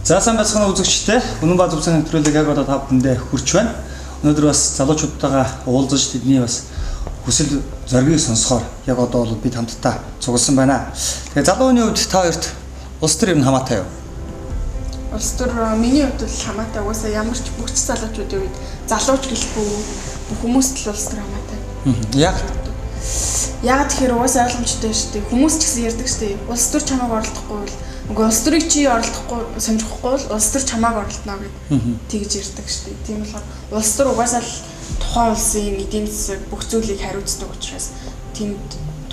За сайн байцгаана үзэгчдээ. Үнэн ба зөвсөн нэвтрүүлэг яг одоо та бүхэндээ хүрч байна. Өнөөдөр бас залуучуудтайгаа уулзаж тэдний бас хүсэл зоригийг сонсохоор яг одоо бол бид хамтдаа цугласан байна. Тэгээ залуу хүний хувьд та хоёрт улс төр юм хамаатай юу? Улс төр миний хувьд бол хамаатай. Угаасаа ямар ч бүх залуучуудын үед залууч гэлгүй бүх хүмүүст л улс төр хамаатай. Яг тэгэхээр угаасаа ойлгомжтой шүү дээ. Хүмүүс ч гэсэн ярьдаг шүү дээ. Улс төр чамайг оролдохгүй бол үгүй улс төрийг чи оролдохгүй сонирхгүй бол улс төр чамайг оролдоно гэж тэгж ярьдаг шүү дээ. Тийм болохоор улс төр угаасаа л тухайн улсын эдийн засаг бүх зүйлийг хариуцдаг учраас тийм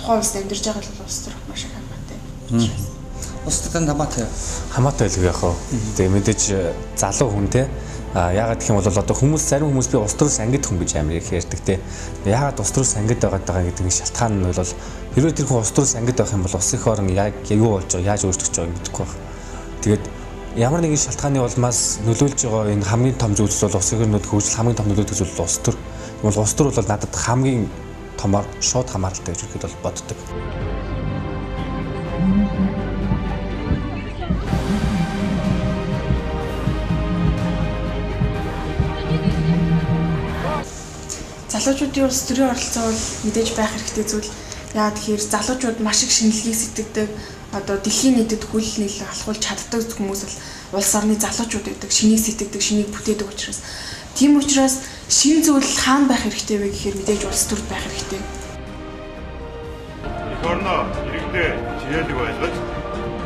тухайн улсад амьдарч байгаа л улс төр маш их хамаатай. Улс төрөнд хамаатай юу? Хамаатай л яг хаа. Тэгээ мэдээж залуу хүн те яагаад гэх юм бол одоо хүмүүс зарим хүмүүс би улс төрөөс ангид хүн гэж амар их ярьдаг те. Яагаад улс төрөөс ангид байгаа гэдэг нь шалтгаан нь бол хэрвээ тэр хүн улс төрөөс ангид байх юм бол улс их орн яг юу болж байгаа яаж өөрчлөгдөж байгааг мэдэхгүй байна. Тэгээд ямар нэгэн шалтгааны улмаас нөлөөлж байгаа энэ хамгийн том зүйлс бол улс орнууд хөгжил хамгийн том нөлөөлдөг зүйл улс төр. Тэгвэл улс төр бол надад хамгийн томоор шууд хамааралтай гэж үхэд бол боддог. Залуучуудын улс төрийн оролцоо бол мэдээж байх хэрэгтэй зүйл. Яа тэгэхээр залуучууд маш их шинжилгээг сэтгэдэг, одоо дэлхийн нийтэд хүл нийлэл алхуулж чаддаг хүмүүс бол улс орны залуучууд гэдэг, шинийг сэтгэдэг, шинийг бүтээдэг учраас тийм учраас шинэ зүйл хаана байх хэрэгтэй вэ гэхээр мэдээж улс төрд байх хэрэгтэй. Эх орноо иргэдээ чиглэлэг байлгаж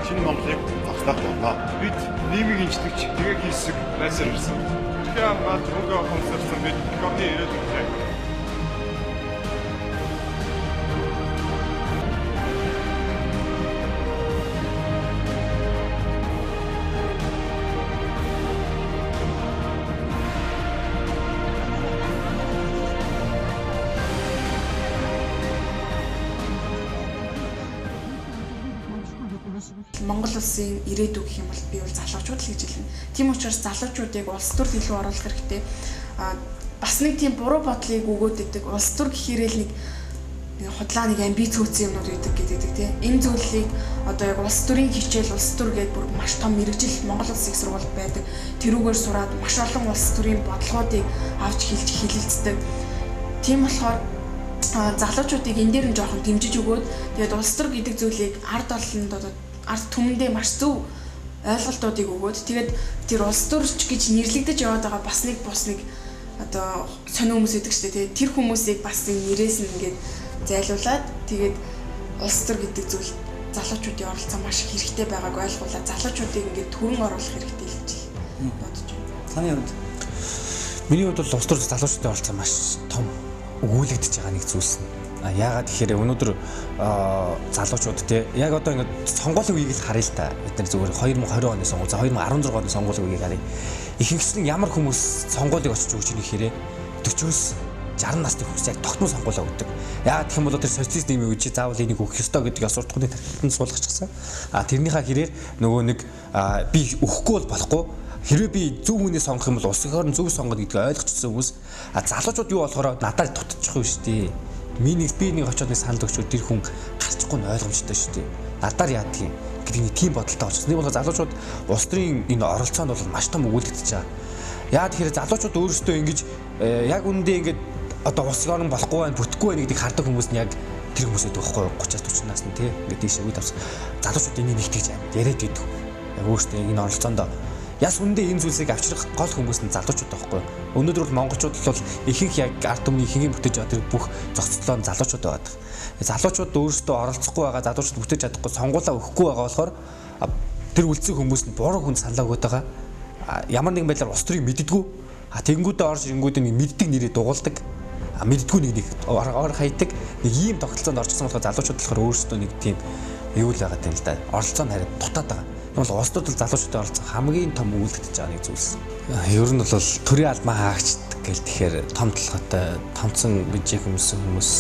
шинэ Монголыг зохицуулах болно. Бид нийгмийг инжлэгч тэгээ хийсэг байсаар ирсэн. Тэгэхээр хамгаалт хөнгө хомсорсон бид эх орны ирээдүйд Монгол улсын ирээдүй гэх юм бол би бол залуучууд л гэж хэлнэ. Тийм учраас залуучуудыг улс төрд илүү оруулах хэрэгтэй. Бас нэг тийм буруу бодлыг өгөөд идэг. Улс төр гэхээрээ л нэг худлаа нэг амбиц үүсэн юмнууд үүдэг гэдэг тийм. Энэ зүйлийг одоо яг улс төрийн хичээл улс төр гэдэг бүр маш том мэрэгжил Монгол улсын их сургуульд байдаг. Тэрүүгээр сураад маш олон улс төрийн бодлогоодыг авч хэлж хилэлцдэг. Тийм болохоор залуучуудыг энэ дээр нь жоохон дэмжиж өгөөд тэгээд улс төр гэдэг зүйлийг ард олонд одоо ард түмэндээ маш зөв ойлголтуудыг өгөөд тэгээд тэр улс төрч гэж нэрлэгдэж яваад байгаа бас нэг одоо сонио хүмүүс байдаг шүү дээ. Тэр хүмүүсийг бас нэрээс нь ингээд зайлуулад тэгээд улс төр гэдэг зүйл залуучуудын оролцоо маш их хэрэгтэй байгааг ойлгуулад залуучуудыг ингээд төрөн оруулах хэрэгтэй л гэж бодож байна. Таны хувьд? Миний хувьд бол улс төр залуучуудын оролцоо маш том өгүүлэгдэж байгаа нэг зүйлс нь. Яагаад гэхээр өнөөдөр залуучууд те яг одоо ингээд сонгуулийн үеийг л харъя л та. Бид нар зүгээр 2020 оны сонгуул, 2016 оны сонгуулийн үеийг харъя. Ихэнх нь ямар хүмүүс сонгуулийг очиж өгч ийн гэхээр 40-с 60 насны хүмүүс яг тогтмол сонгуулаа өгдөг. Яагаад гэх юм бол тэр социалист нийгмийн үеч заавал энийг өгөх ёстой гэдэг ёс суртахууны тархинд суулгачихсан. Тэрнийхээ хэрээр нөгөө нэг би өгөхгүй бол болохгүй. Хэрвээ би зөв хүнийг сонгох юм бол улс их орн зөв сонгоно гэдгийг ойлгочихсон хүмүүс залуучууд юу болохоор надад дутчих юм шүү дээ. Би нэг очоод нэг санал өгчөө тэр хүн гарчихгүй нь ойлгомжтой шүү дээ. Надаар яадаг юм гэдэг нэг тийм бодолтой болчихсон. Нэг бол залуучууд улс төрийн энэ оролцоонд бол маш том өгүүлэгдэж байгаа. Яагаад тэгэхээр залуучууд өөрсдөө ингэж яг үндэ ингэж одоо улс их орн болохгүй байх, бүтэхгүй байх гэдгийг хардаг хүмүүс нь яг тэр хүмүүс байдаг байхгүй 30-40 насны тий ингээд тийш үе тавсан. Залуучууд энийг нэгтгэж яриад идэв. Яг өөрсдөө энэ оролцоонд яс үндэ энэ зүйлсийг авчрах гол хүмүүс нь залуучууд байхгүй. Өнөөдөр бол монголчууд бол ихэнх яг ард түмний ихэнх бүтээж байгаа тэр бүх зохицлоо нь залуучууд байдаг. Залуучууд өөрсдөө оролцохгүй байгаа, залуучууд бүтээж чадахгүй, сонгуулаа өгөхгүй байгаа болохоор тэр үлдсэн хүмүүс нь буруу хүн саналаа өгöd байгаа. Ямар нэгэн байдлаар улс төрийг мэддэггүй. Тэгэнгүүтээ орж ирэнгүүтээ нэг мэддэг нэрээ дугуулдаг. Мэддэггүй нэг ор хайдаг. Нэг ийм тогтолцоонд орчихсон болохоор залуучууд болохоор өөрсдөө нэг тийм юу л байгаа юм л да. Оролцоо нь хараад дутаад байгаа. Тэгвэл улс төрд залуучуудын оролцоо хамгийн том үйлдэж байгаа нэг зүйлс. Ер нь бол төрийн албан хаагчдаг гэл тэгэхээр том толгойтой, томцсон бижиг хүмүүс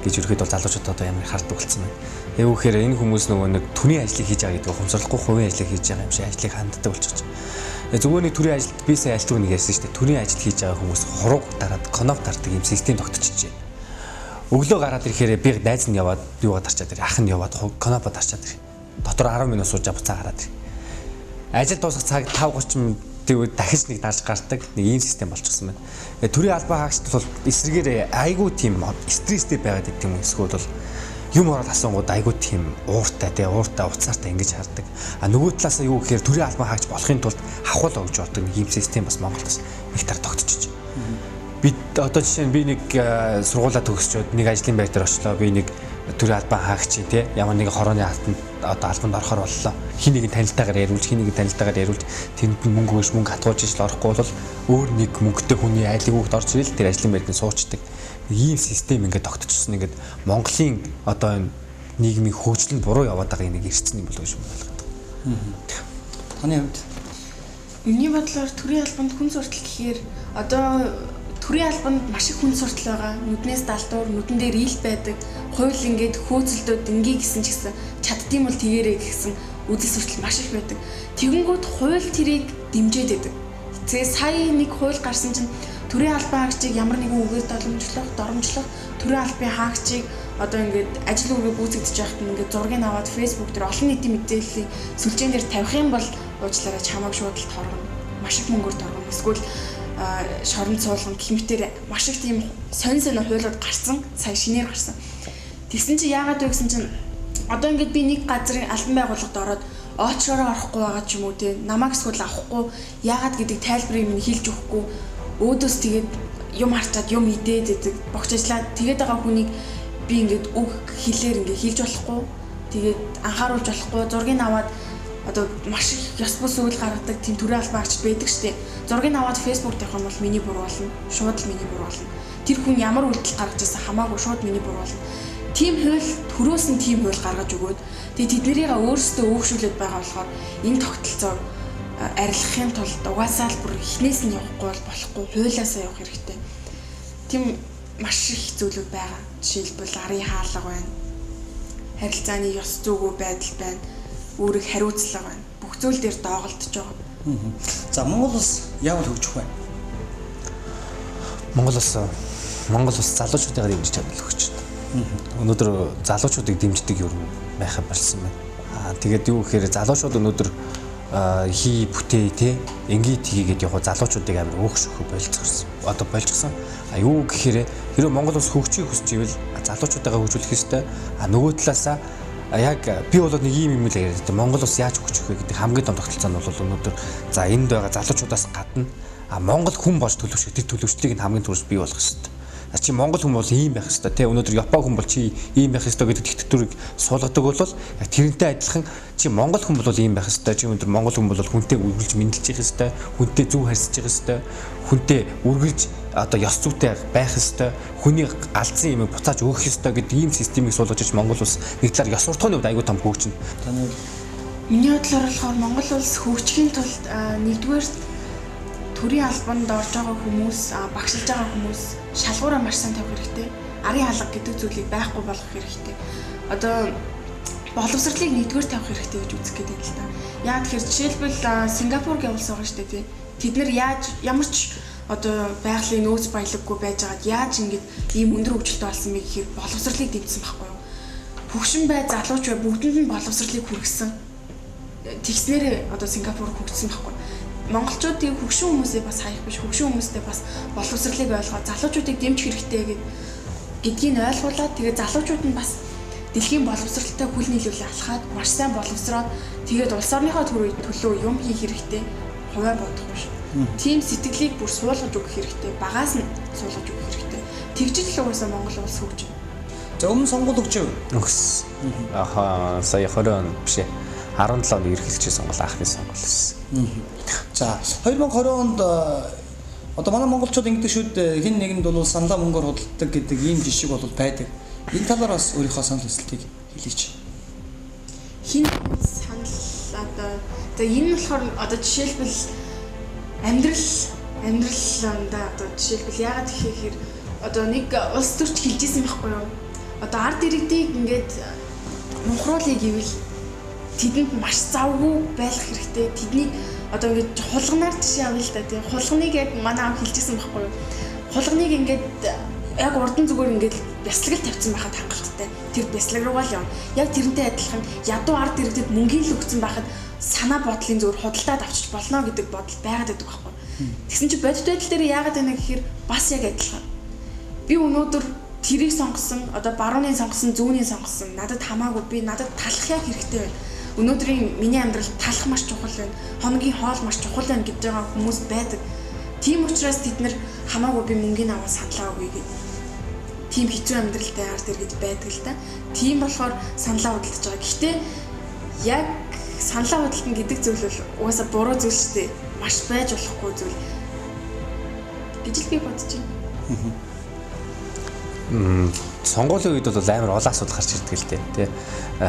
гэж ерөөд бол залуучууд одоо ямар харддаг болсон байна. Яг үхээр энэ хүмүүс нөгөө нэг төрийн ажлыг хийж байгаа гэдэг ухамсарлахгүй хувийн ажлыг хийж байгаа юм шиг ажлыг ханддаг болчихж байна. Зүгээр нэг төрийн ажилд би сая ажилтг нэг ярьсан шүү дээ. Төрийн ажил хийж байгаа хүмүүс хурууг дараад коноп тардаг юм систем тогтчихжээ. Өглөө гараад ирэхээр би найз нь яваад юугаар тарчаад ирээ. Ах нь яваад конопо тарчаад ирээ. Дотор 10 минут сууж буцаа гараад ирээ. ажил дуусах цаг 5:30 тэгвэл дахиж нэг дарж гардаг нэг ийм систем болчихсон байна. Төрийн албан хаагчд бол эсрэгээр айгүй тийм стресстэй байгаад гэдэг юм эсвэл бол юм ороод асуунгууд айгүй тийм ууртай уцаартай ингэж хардаг. Нөгөө талаас юу гэхээр төрийн албан хаагч болохын тулд хавхал өгж болдог нэг ийм систем бас Монголд бас их тар тогтчихж байна. Бид одоо жишээ нь би нэг сургуулаа төгсчөөд нэг ажлын байр дээр очлоо. Би нэг төрийн албан хаагч тий ямар нэг хорооны албанд орохоор боллоо. Хин нэгэн танилтайгаар яриулж, хин нэгэн танилтайгаар яриулж тэнд мөнгө өгч мөнгө хатгуулж ижил орохгүй бол өөр нэг мөнгөтэй хүний айлын хүүхд орж ирэл тэр ажлын байранд суучдаг. Ийм систем ингээд тогтчихсон. Ингээд Монголын одоо энэ нийгмийн хөгжлөнд буруу яваад байгаа нэг эрсцэн юм болов шүү байна. Таны хувьд миний бодлоор төрийн албанд хүн суртал гэхээр одоо төрийн албанд маш их хүн суртал байгаа. Нүднээс далдуур, нүдэн дээр ил байдаг. Хууль ингээд хөөцөлдөөд ингээ гэсэн ч гэсэн чаддсан бол тэгэрэй гэсэн үзэл суртал маш их байдаг. Тэгэнгүүт хууль тэрийг дэмжиж байдаг. Тэгээ сая нэг хууль гарсан чинь төрийн албан хаагчийг ямар нэгэн үгээр доромжлох, төрийн албан хаагчийг одоо ингээд ажил үгээ гүйцэтгэж байхад ингээд зургийг аваад Facebook дээр олон нийтийн мэдээллийн сүлжээн дээр тавих юм бол уучлаарай чамайг шуудалд хоргоно. Маш их мөнгөөр торгоно. Эсвэл шоронд суулгана гэх мэтээр маш их тийм сонь хуулиуд гарсан, сая шинээр гарсан. Тэгсэн чинь яагаад вэ гэсэн чинь одоо ингээд би нэг газрын албан байгууллагад ороод очроо орохгүй байгаа ч юм уу те намайг эсвэл авахгүй яагаад гэдэг тайлбарыг минь хэлж өгөхгүй өөдөөс тэгээд юм харчаад юм идээд гэдэг богч ажиллаад тэгээд байгаа хүнийг би ингээд үг хэлээр ингээд хэлж болохгүй тэгээд анхааруулж болохгүй зургийг аваад одоо маш их ёс бус үйл гаргадаг тийм төрийн албан хаагч байдаг штеп зургийг аваад Facebook тавих юм бол миний буруу болно шууд л миний буруу болно тэр хүн ямар үйлдэл гаргаж ирсэн хамаагүй шууд миний буруу болно тийм хууль төрөөс нь тийм хууль гаргаж өгөөд тэгээд тэднэрийг өөрсдөө өөгшүүлээд байгаа болохоор энэ тогтолцоог арилгахын тулд угаасаа л бүр эхнээс нь явахгүй бол болохгүй хуулиасаа явах хэрэгтэй. Тийм маш их зүйлүүд байгаа. Жишээлбэл арын хаалга байна. Харилцааны ёс зүйн байдал байна. Үүрэг хариуцлага байна. Бүх зүйл дээр доголдож байгаа. За Монгол улс яавал хөгжих вэ? Монгол улс залуучуудыг дэмжиж чадвал хөгжиж байна. Өнөөдөр залуучуудыг дэмждэг юм байхад болсон байна. Тэгээд юу гэхээр залуучууд өнөөдөр хий бүтээ те ингээд хийгээд яг залуучуудыг амар өөхшөхө болцсон. Одоо болчихсон. Юу гэхээр хэрэв Монгол улс хөгжих хүсч ивэл залуучуудаа хөгжүүлэх ёстой. Нөгөө талаасаа яг би бол нэг юм л яриад байна. Монгол улс яаж хөгжих вэ гэдэг хамгийн том тогтолцоо нь бол өнөөдөр за энд байгаа залуучуудаас гадна Монгол хүн болж төлөвшөх тэр төлөвчлийг нь хамгийн түрүүс бий болгох ёстой. Чи Монгол хүн бол ийм байх ёстой тий өнөөдөр Япон хүн бол чи ийм байх ёстой гэдэг диктатурыг суулгадаг бол яг тэрнтэй адилхан чи Монгол хүн бол ийм байх ёстой чи өнөөдөр Монгол хүн бол хүнтэй үргэлж мэдлж явах ёстой хүнтэй зөв харьцаж явах ёстой хүнтэй үргэлж одоо ёс зүйтэй байх ёстой хүний галзсан юмыг буцааж өгөх ёстой гэдэг ийм системийг суулгаж ич Монгол улс нэг талаар ёс суртахууны хувьд аягүй том хөгжинэ. Таны миний бодлоор болохоор Монгол улс хөгжихийн тулд нэгдүгээр төрийн албанд орж байгаа хүмүүс багшилж байгаа хүмүүс шалгуураа маш сайн тавих хэрэгтэй. Арын хаалга гэдэг зүйлийг байхгүй болгох хэрэгтэй. Одоо боловсролыг нэгдүгээр тавих хэрэгтэй гэж үзэх гэдэг юм л та. Яагаад тэгэхээр жишээлбэл Сингапур явуулсан байгаа шүү дээ тий. Тэд нэр яаж ямар ч одоо байгалийн нөөц баялаггүй байж байгаад яаж ингэж ийм өндөр хөгжилтэй болсон бэ гэхээр боловсролыг дэмжсэн байхгүй юу? Хөгшин бай залууч бай бүгдэнд нь боловсролыг хүргэсэн. Тэгснээр одоо Сингапур хөгжсөн байхгүй. Монголчуудын хөгшин хүмүүсээ бас хаях биш хөгшин хүмүүстэй бас боловсролыг ойлгоод залуучуудыг дэмжих хэрэгтэй гэдгийг ойлгуулад тэгээ залуучууд нь бас дэлхийн боловсролтой хүл нийлүүлээ алхаад маш сайн боловсроод тэгээд улс орныхоо төлөө юм хийх хэрэгтэй хувиа бодох биш. Тийм сэтгэлийг бүр суулгаж өгөх хэрэгтэй. Багаас нь суулгаж өгөх хэрэгтэй. Тэгжил л угаасаа Монгол улс хөгжинэ. За өмнө сонгуул өгчөө. Өгс. Сая 20 он биш 17 оны ерөнхийлөгчийн сонгуул анхны сонгуул байсан. За 2020 онд одоо манай монголчууд ингэдэг шүү дээ хин нэгэнд бол саналаа мөнгөөр худалдаг гэдэг ийм жишг бол байдаг. Энэ талаар бас өөрийнхөө санал хүсэлтийг хэлээч. Хин санал одоо энэ болохоор одоо жишээлбэл амьдралында одоо жишээлбэл яагаад гэхээр одоо нэг улс төрч хэлжсэн байхгүй юу? Одоо ард иргэдийг ингээд мунхруулъя гэвэл тэдэнд маш завгүй байх хэрэгтэй. Тэднийг одоо ингээд хулганаар жишээ авъя л да тийм. Хулганыг яг манай ам хэлжсэн байхгүй юу? Хулганыг ингээд яг урдан зүгээр ингээд бясалгал тавьсан байхад хангалттай. Тэр бясалгал руугаа л явна. Яг тэрнтэй адилхан ядуу ард иргэдэд мөнгөний л өгсөн байхад санаа бодлын зөвөр худалдаад авчиж болно гэдэг бодол байгаад байдаг байхгүй. Тэгсэн чи бодит байдал дээр яагаад байна гэхээр бас яг адилхан. Би өнөөдөр тэрийг сонгосон, одоо барууны сонгосон, зүүнний сонгосон надад хамаагүй, би надад талах яг хэрэгтэй байна. Өнөөдрийн миний амьдралд талах маш чухал байна. Хоногийн хоол маш чухал байна гэж байгаа хүмүүс байдаг. Тийм учраас тэд нэр хамаагүй би мөнгөний аваа саналаагүй гэдэг. Тийм хэцүү амьдралтай ард иргэд байдаг л та. Тийм болохоор саналаа худалдаж байгаа. Гэхдээ яг саналаа худалдан гэдэг зүйл бол угаасаа буруу зүйл шүү дээ. Маш байж болохгүй зүйл гэж л би бодож байна. Сонгуулийн үед бол амар олон асуудал гарч ирдэг л дээ.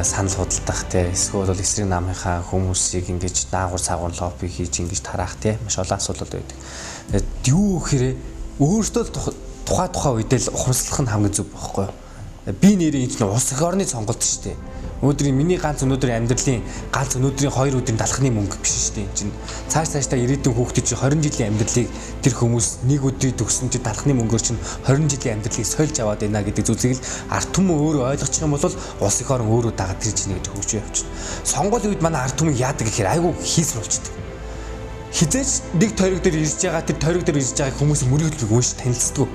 Санал худалдах эсвэл бол эсрэг намынхаа хүмүүсийг ингэж наагур саагур лобби хийж ингэж тараах маш олон асуудал байдаг. Юу гэхээр өөртөө тухай үедээ л ухамсарлах нь хамгийн зөв байхгүй юу? Би нэрээ энэ чинь улс их орны сонголт шүү дээ. Өнөөдрийн миний ганц өнөөдрийн амьдралын ганц өнөөдрийн 2 өдрийн талхны мөнгө биш шүү дээ. Энэ чинь цаашдаа ирээдүйн хүүхдүүд чинь 20 жилийн амьдралыг тэр хүмүүс нэг өдрийн төгсөн чинь талхны мөнгөөр чинь 20 жилийн амьдралыг сольж аваад байна гэдэг зүйлийг л ард түмэн өөрөө ойлгочих юм бол улс их орн өөрөө дагаад тэрж ийнэ гэж хөгжөө явчихна. Сонгуулийн үед манай ард түмэн яадаг гэхээр айгүй хийсэр болчихдог. Хизээч нэг тойрог дээр ирж байгаа тэр тойрог дээр ирж байгаа хүмүүс мөрөглөг өөш танилцдаг.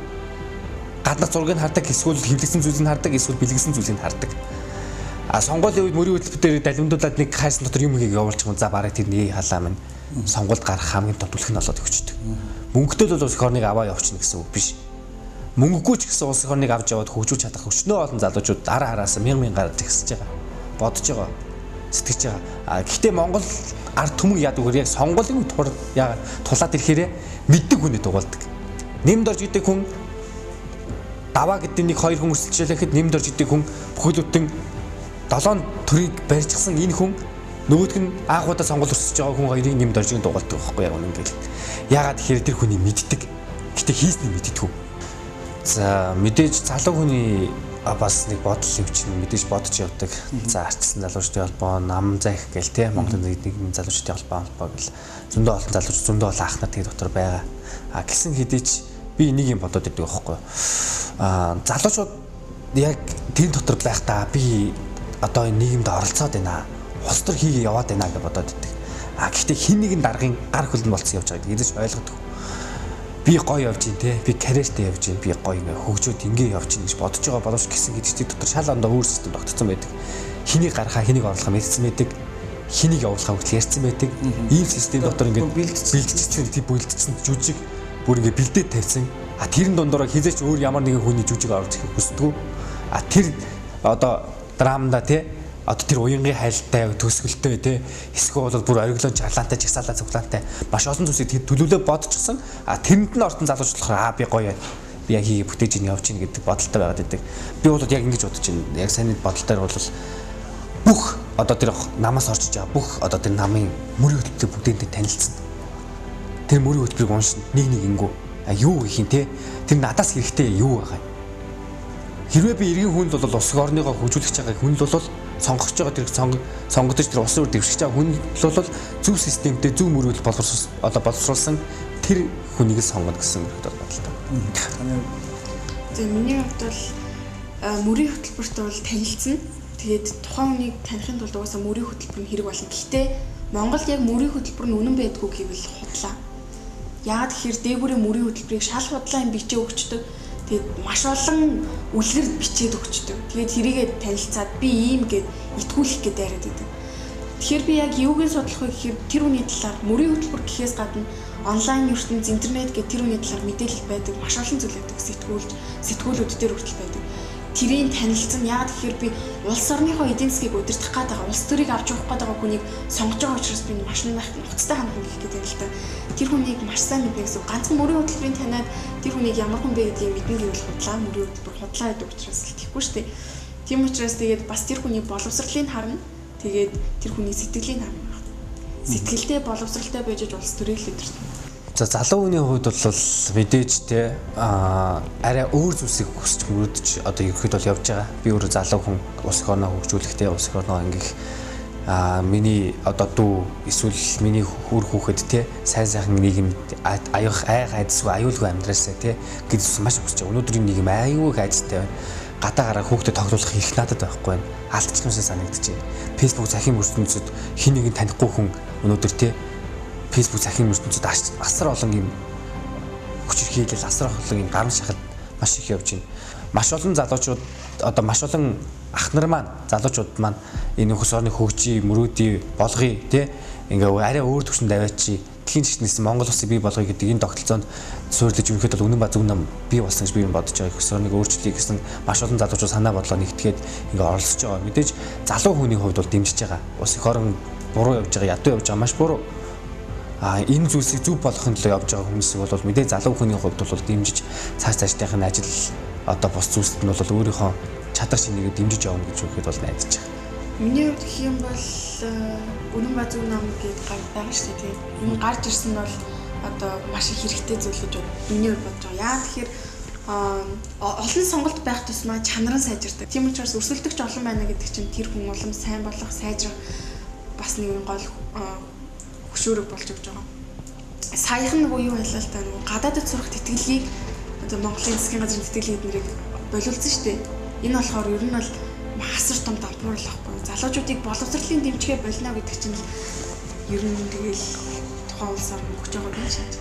Гаднах зургийг хардаг, эсвэл хэвлэгсэн зүйлийг хардаг, эсвэл бэлгэсэн зүйлийг хардаг. Сонгуулийн үед мөрийн хөтөлбөр дээр далимдуулаад нэг хайрсан дотор юм хийгээ явуулчих юм. За барыг тэр нэг халаа минь сонгуульд гарах хамгийн том түлх нь болоод өгчдөг. Мөнгөтэй л улс их орныг аваа явуулчихна гэсэн үг биш. Мөнгөгүй ч гэсэн улс их орныг авч яваад хөгжүүлж чадах өчнөө олон залуучууд дараа хараасаа мянган гараад ихсэж байгаа. Бодож байгаа. Сэтгэж байгаа. Гэхдээ Монгол ард түмэн яадаг вэ? Яг сонгуулийн үед яагаад тулаад ирэхээрээ мэддэг хүнээ дугуулдаг. Нэмд орж идэг хүн даваа гэдэг нэг 2 хүн өсөлтжүүлэхэд нэмд орж идэг хүн бүхэлдэн 7 төрийг барьчихсан энэ хүн нөгөөдг нь анхудаа сонгол өрсөж байгаа хүн хоёрын нэмд оржийг дугуулдаг байхгүй яг үнэн гээл. Яагаад тэгэхээр тэр хүний мэддэг. Гэтэ хийсний мэддэггүй. За мэдээж залуу хүний бас нэг бодол өвчин мэдээж бодож явдаг. За арчилсан залуучдын холбоо, нам захих гээл те Монголын нийгмийн залуучдын холбоо гэл зөндөө олон залууч зөндөө олон ах нар тэр дотор байгаа. Гэсэн хэдий ч би нэг юм бодоод байдаг байхгүй. Залуучууд яг тэр дотор байхдаа би одоо энэ нийгэмд оролцоод байна. Улс төр хийгээ яваад байна гэж бодоод байдаг. Гэхдээ хин нэгэн даргын гар хөлн болцсон явж байгааг эзэж ойлгодог. Би гоё явж гин те, би карьертэй явж гин, би гоё ингээ хөгжөөд ингээ явж гин гэж бодож байгаа боловч гэсэн гэдэгт дотор шал ондоо өөр систем тогтцсон байдаг. Хинийг гаргахаа, хинийг оруулахаа мэдсэн байдаг. Хинийг явуулахаа хүртэл ярьсан байдаг. Ийм систем дотор ингээ бэлдчихсэн, тийм бүлдчихсэн жүжиг бүр ингээ бэлдээд тавьсан. Тэрэн дундуур хизээч өөр ямар нэгэн хүний жүжиг оруулж ирэх хүсдэг. Тэр одоо драманда те одоо тэр уянгийн хайлттай төсгөлтэй те эсвэл бол бүр ориглон чарлаантай жагсаалаа цуглаантай маш олон зүйлсийг төлөвлөө бодчихсон. Тэрэнд нь ортон залуучуулахаар би гоё би яг хий бүтээж ин явж ийн гэдэг бодолтой байгаад байдаг. Би бол яг ингэж бодож байна. Яг сайн бодолтой бол бүх одоо тэр намаас орчиж байгаа бүх одоо тэр намын мөрийн хөтөлбөрийг бүгдээдээ танилцсан. Тэр мөрийн хөтөлбөрийг уншин нэг ингүү юу гэх юм те тэр надаас хэрэгтэй юу байгаа юм. Хэрвээ би иргэн хүнд бол улс орныгоо хөгжүүлэх байгаа хүнд бол сонгогч байгаа тэр сонгогдож тэр улсын үр дэвшиж байгаа хүнд бол зөв системтэй зөв мөрөөл боловсруулсан тэр хүнийг сонгоно гэсэн бодолтой. Тэгээ миний хувьд бол мөрийн хөтөлбөртөө бол танилцсан. Тэгээд тухайн хүнийг танихын тулд угаасаа мөрийн хөтөлбөр нь хэрэг болно. Гэхдээ Монголд яг мөрийн хөтөлбөр нь үнэн байдгүй гэвэл худлаа. Яагаад гэхээр дээгүүрийн мөрийн хөтөлбөрийг шал худлаа юм бичээ өгчдөг. Тэгээд маш олон үлгэр бичээд өгчдөг. Тэгээд тэрийгээ танилцаад би ийм гэд итгүүлэх гээд яриад байдаг. Тэгэхээр би яг юугийн судлах вэ гэхээр тэр хүний талаар мөрийн хөтөлбөр гэхээс гадна онлайн ертөнц интернет гэх тэр хүний талаар мэдээлэл байдаг. Маш олон зүйл байдаг. Сэтгүүлүүд дээр хүртэл байдаг. Тэрийг танилцсан. Яагаад гэхээр би улс орныхоо эдийн засгийг удирдах гээд байгаа, улс төрийг авч явах гээд байгаа хүнийг сонгож байгаа учраас би маш нухацтай хандах гэх гэдэг л та. Тэр хүнийг маш сайн мэднэ гэсэн. Ганцхан мөрийн хөтөлбөрийн танаад тэр хүнийг ямар хүн бэ гэдгийг мэднэ гэвэл худлаа мөрийн хөтөлбөр худлаа гэдэг учраас л тэггүй шүү дээ. Тийм учраас тэгээд бас тэр хүний боловсролыг харна. Тэгээд тэр хүний сэтгэлийг харна. Сэтгэлдээ боловсралтай байж улс төрийг л өдөртөн. За залуу хүний хувьд бол мэдээж те арай өөр зүйлсийг хүсч мөрөдч одоо ерөөхдөө бол явж байгаа. Би өөрөө залуу хүн улс их орноо хөгжүүлэхдээ улс их орноо ингэх миний одоо дүү эсвэл миний хөр хүүхэд те сайн сайхан нийгэмд аявах айдсгүй аюулгүй амьдраасаа те гэж маш хүсэж байгаа. Өнөөдрийн нийгэм аюулгүй айдстай байна. гадаа гараа хүүхдэд тоглуулах эрх надад байхгүй байна. Алдчих юмсаа санагдаж байна. Facebook захин ертөнцид хин нэгэн танихгүй хүн өнөөдөр тий Facebook захин ертөнцид асар олон юм хүчирхийлэл, асар олон юм гарын шахалт маш их явж байна. Маш олон залуучууд одоо маш олон ах нар маань залуучууд маань энэ хос орны хөгжий, мөрөөдий болгоё тий ингээ арай өөр төвшөнд аваачи дэлхийн чигтнээс Монгол улсыг бий болгоё гэдэг энэ тогтолцоонд суурилж өгөхөд бол үнэн ба зөв нам бий болсон гэж би бодож байгаа. Хос орныг өөрчлөе гэсэн маш олон залуучууд санаа бодлоо нэгтгээд ингээ оролцож байгаа. Мэдээж залуу хүний хувьд бол дэмжиж байгаа. Ус их орон буруу явж байгаа, ядуу явж байгаа маш буруу. Энэ зүйлсийг зөв болгохын төлөө явж байгаа хүмүүсийг бол мэдээ залуу хүний хувьд бол дэмжиж цааш тайхын ажил одоо бус зүйлсд нь бол өөрийнхөө чадах шинийг дэмжиж явна гэж үгээд бол найдаж байгаа. Миний хувьд гэх юм бол үнэн ба зөв нам гэдэг байгаа шүү дээ. Энэ гарч ирсэн нь бол одоо маш их хэрэгтэй зүйл гэж миний хувьд бодож байгаа. Яа тэгэхээр олон сонголт байх тусмаа чанар нь сайжирдаг. Тийм учраас өрсөлдөгч олон байна гэдэг чинь тэр хүн улам сайн болох, сайжрах бас нэгэн гол хөшөөрөг болж өгч байгаа. Саяхан нөгөө юу байлаа л та нөгөө гадаадд сурах тэтгэлгийг одоо Монголын засгийн газрын тэтгэлгийн эднэрийг болиулсан шүү дээ. Энэ болохоор ер нь бол асар том давбуурал байхгүй. Залуучуудыг боловсролын дэмжгээ болно гэдэг чинь ер нь тэгэл тухайн улсаар өгч байгаа юм шиг.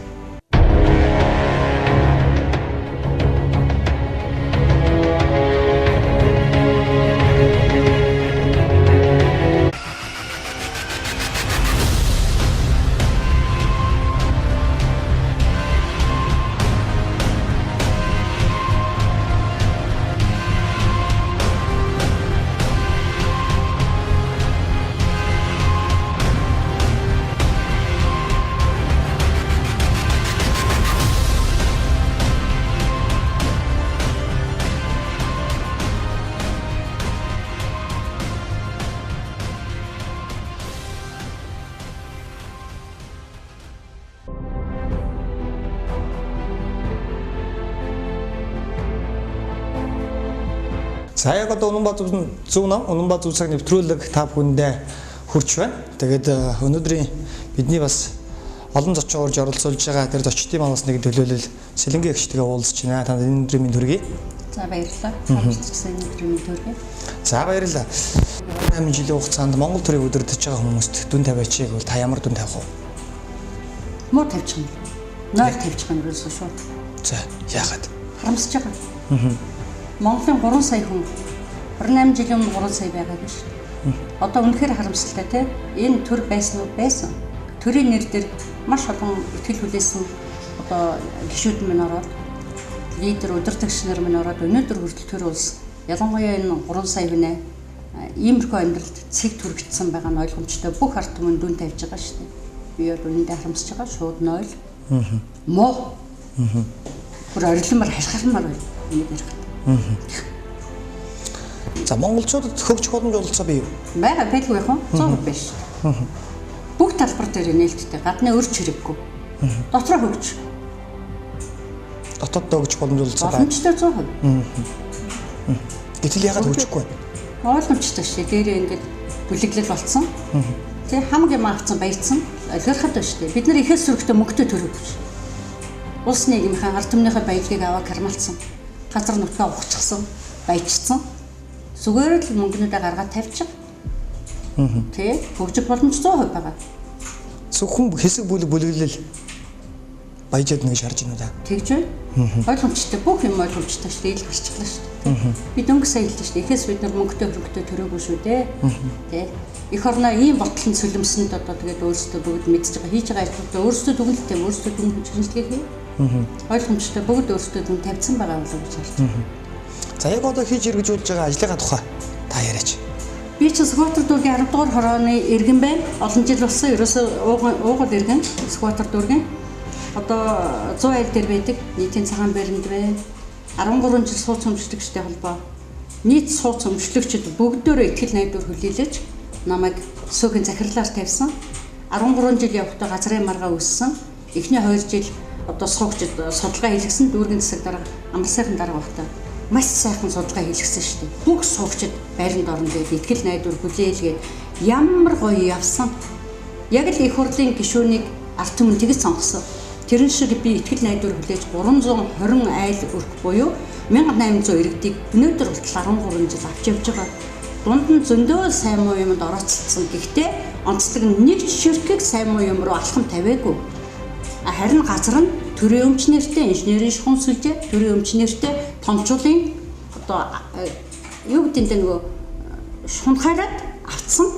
За яг одоо үнэн ба зөв нам, үнэн ба зөв цаг нэвтрүүлэг та бүхэндээ хүрч байна. Тэгээд өнөөдрийн бидний бас олон зочин орж оролцуулж байгаа тэр зочдын манаас нэг төлөөлөл Сэлэнгийн эгчтэйгээ уулзч байна. Та өнөөдрийн минь төргий. За баярлалаа. Хамтдагсан өнөөдрийн минь төргий. За баярлалаа. 8 жилийн хугацаанд Монгол төрийг удирдах байгаа хүмүүст дүн тавиачиг бол та ямар дүн тавих вэ? Муу тавьчих юм. Нойр тавьчих юм ерөөсөө шууд. За яагаад? Харамсаж байгаа. Монголын 3 сая хүн 28 жилийн өмнө 3 сая байгаа гэж. Одоо үнэхээр харамсалтай тийм. Энэ төр байсан уу? Байсан. Төрийн нэр дээр маш олон ихтгэл хүлээсэн одоо гишүүд минь ороод лидер удирдагч нар минь ороод өнөөдөр хүртэл төр улс ялангуяа энэ 3 сая хүнээ иймэрхүү амьдралд цэг түргэгдсэн байгаа нь ойлгомжтой. Бүх ард түмэн дүн тавьж байгаа шүү дээ. Би бол үнэндээ харамсаж байгаа. Шууд нойл. Муу. Бүр орилмар харахмаар байна. Энийг ярих. За монголчуудад хөгжих боломж олцоо бий юу? Бага байлгүй яах вэ? 100% биш. Бүх талбар дээр нээлттэй гадны өрч хэрэггүй. Дотроо хөгж. Дотоод хөгжих боломж олцоо байна. Боломжтой 100%. Гэтэл яагаад хөгжихгүй вэ? Ойлгомжтой шээ. Дээрээ ингээд бүлэглэл болцсон. Тэг хамгийн маавцсан баярцсан. Ойлгоход байна шүү дээ. Бид нар ихээс сөрөгтэй мөнгөтэй төрөв. Улс нийгмийн ард түмнийхээ баялагийг аваа кармалцсан. Газар нутгаа ухчихсан, баяжсан. Зүгээр л мөнгөнүүдээ гаргаад тавьчих. Тэ хөгжих боломж 100% байгаа. Зөвхөн хэсэг бүлэглэл баяжаад нэг шарж байна уу да? Тэгж байна. Ойлгомжтой бүх юм ойлгомжтой шүү дээ. Ил гарчихлаа шүү дээ. Бид өнгө сая хэлсэн шүү дээ. Эхээс бид нар мөнгөтэй хөрөнгөтэй төрөөгүй шүү дээ. Тэ эх орноо ийм бодлон сүлэмсэнд одоо тэгээд өөрсдөө бүгд мэдж байгаа хийж байгаа ажлуудаа өөрсдөө дүгнэлтээ өөрсдөө дүн хүчрэнслэгээ хий. Ойлгомжтой бүгд өөрсдөө дүн тавьсан байгаа болов гэж хэлсэн. За яг одоо хийж хэрэгжүүлж байгаа ажлынхаа тухай та яриач. Би ч Сквотер дүүргийн 10 дугаар хорооны иргэн байна. Олон жил болсон ерөөсөө уугал иргэн Сквотер дүүргийн. Одоо 100 айл дээр байдаг. Нийтийн цагаан баримт байна. 13 жил сууц өмчлөгчтэй холбоо. Нийт сууц өмчлөгчд бүгдөө ихтгэл найдвар хүлээлж намайг сүүхийн захирлаар тавьсан. 13 жил явахдаа газрын маргаа өссөн. Эхний 2 жил одоо суугчд судалгаа хийлгсэн дүүргийн засаг дараа амар сайхан дараа багтаа маш сайхан судалгаа хийлгсэн шүү дээ. Бүх суугчд байранд орно гэдэг ихтгэл найдвар хүлээлгээд ямар гоё явсан. Яг л их хурлын гишүүнийг ард түмэн тэгж сонгосон. Тэрэн шиг би ихтгэл найдвар хүлээж 320 айл өрх буюу 1800 иргэдийг өнөөдөр болтол 13 жил авч явж байгаа. Дунд нь зөндөө сайн муу юмд орооцолцсон. Гэхдээ онцлог нь нэг жишэрхэг сайн муу юм руу алхам тавиагүй. Харин газар нь төрийн өмч нэртэй инженерийн шугам сүлжээ, төрийн өмч нэртэй томчуулын одоо юу гэдэг нь нөгөө шунхаараад автсан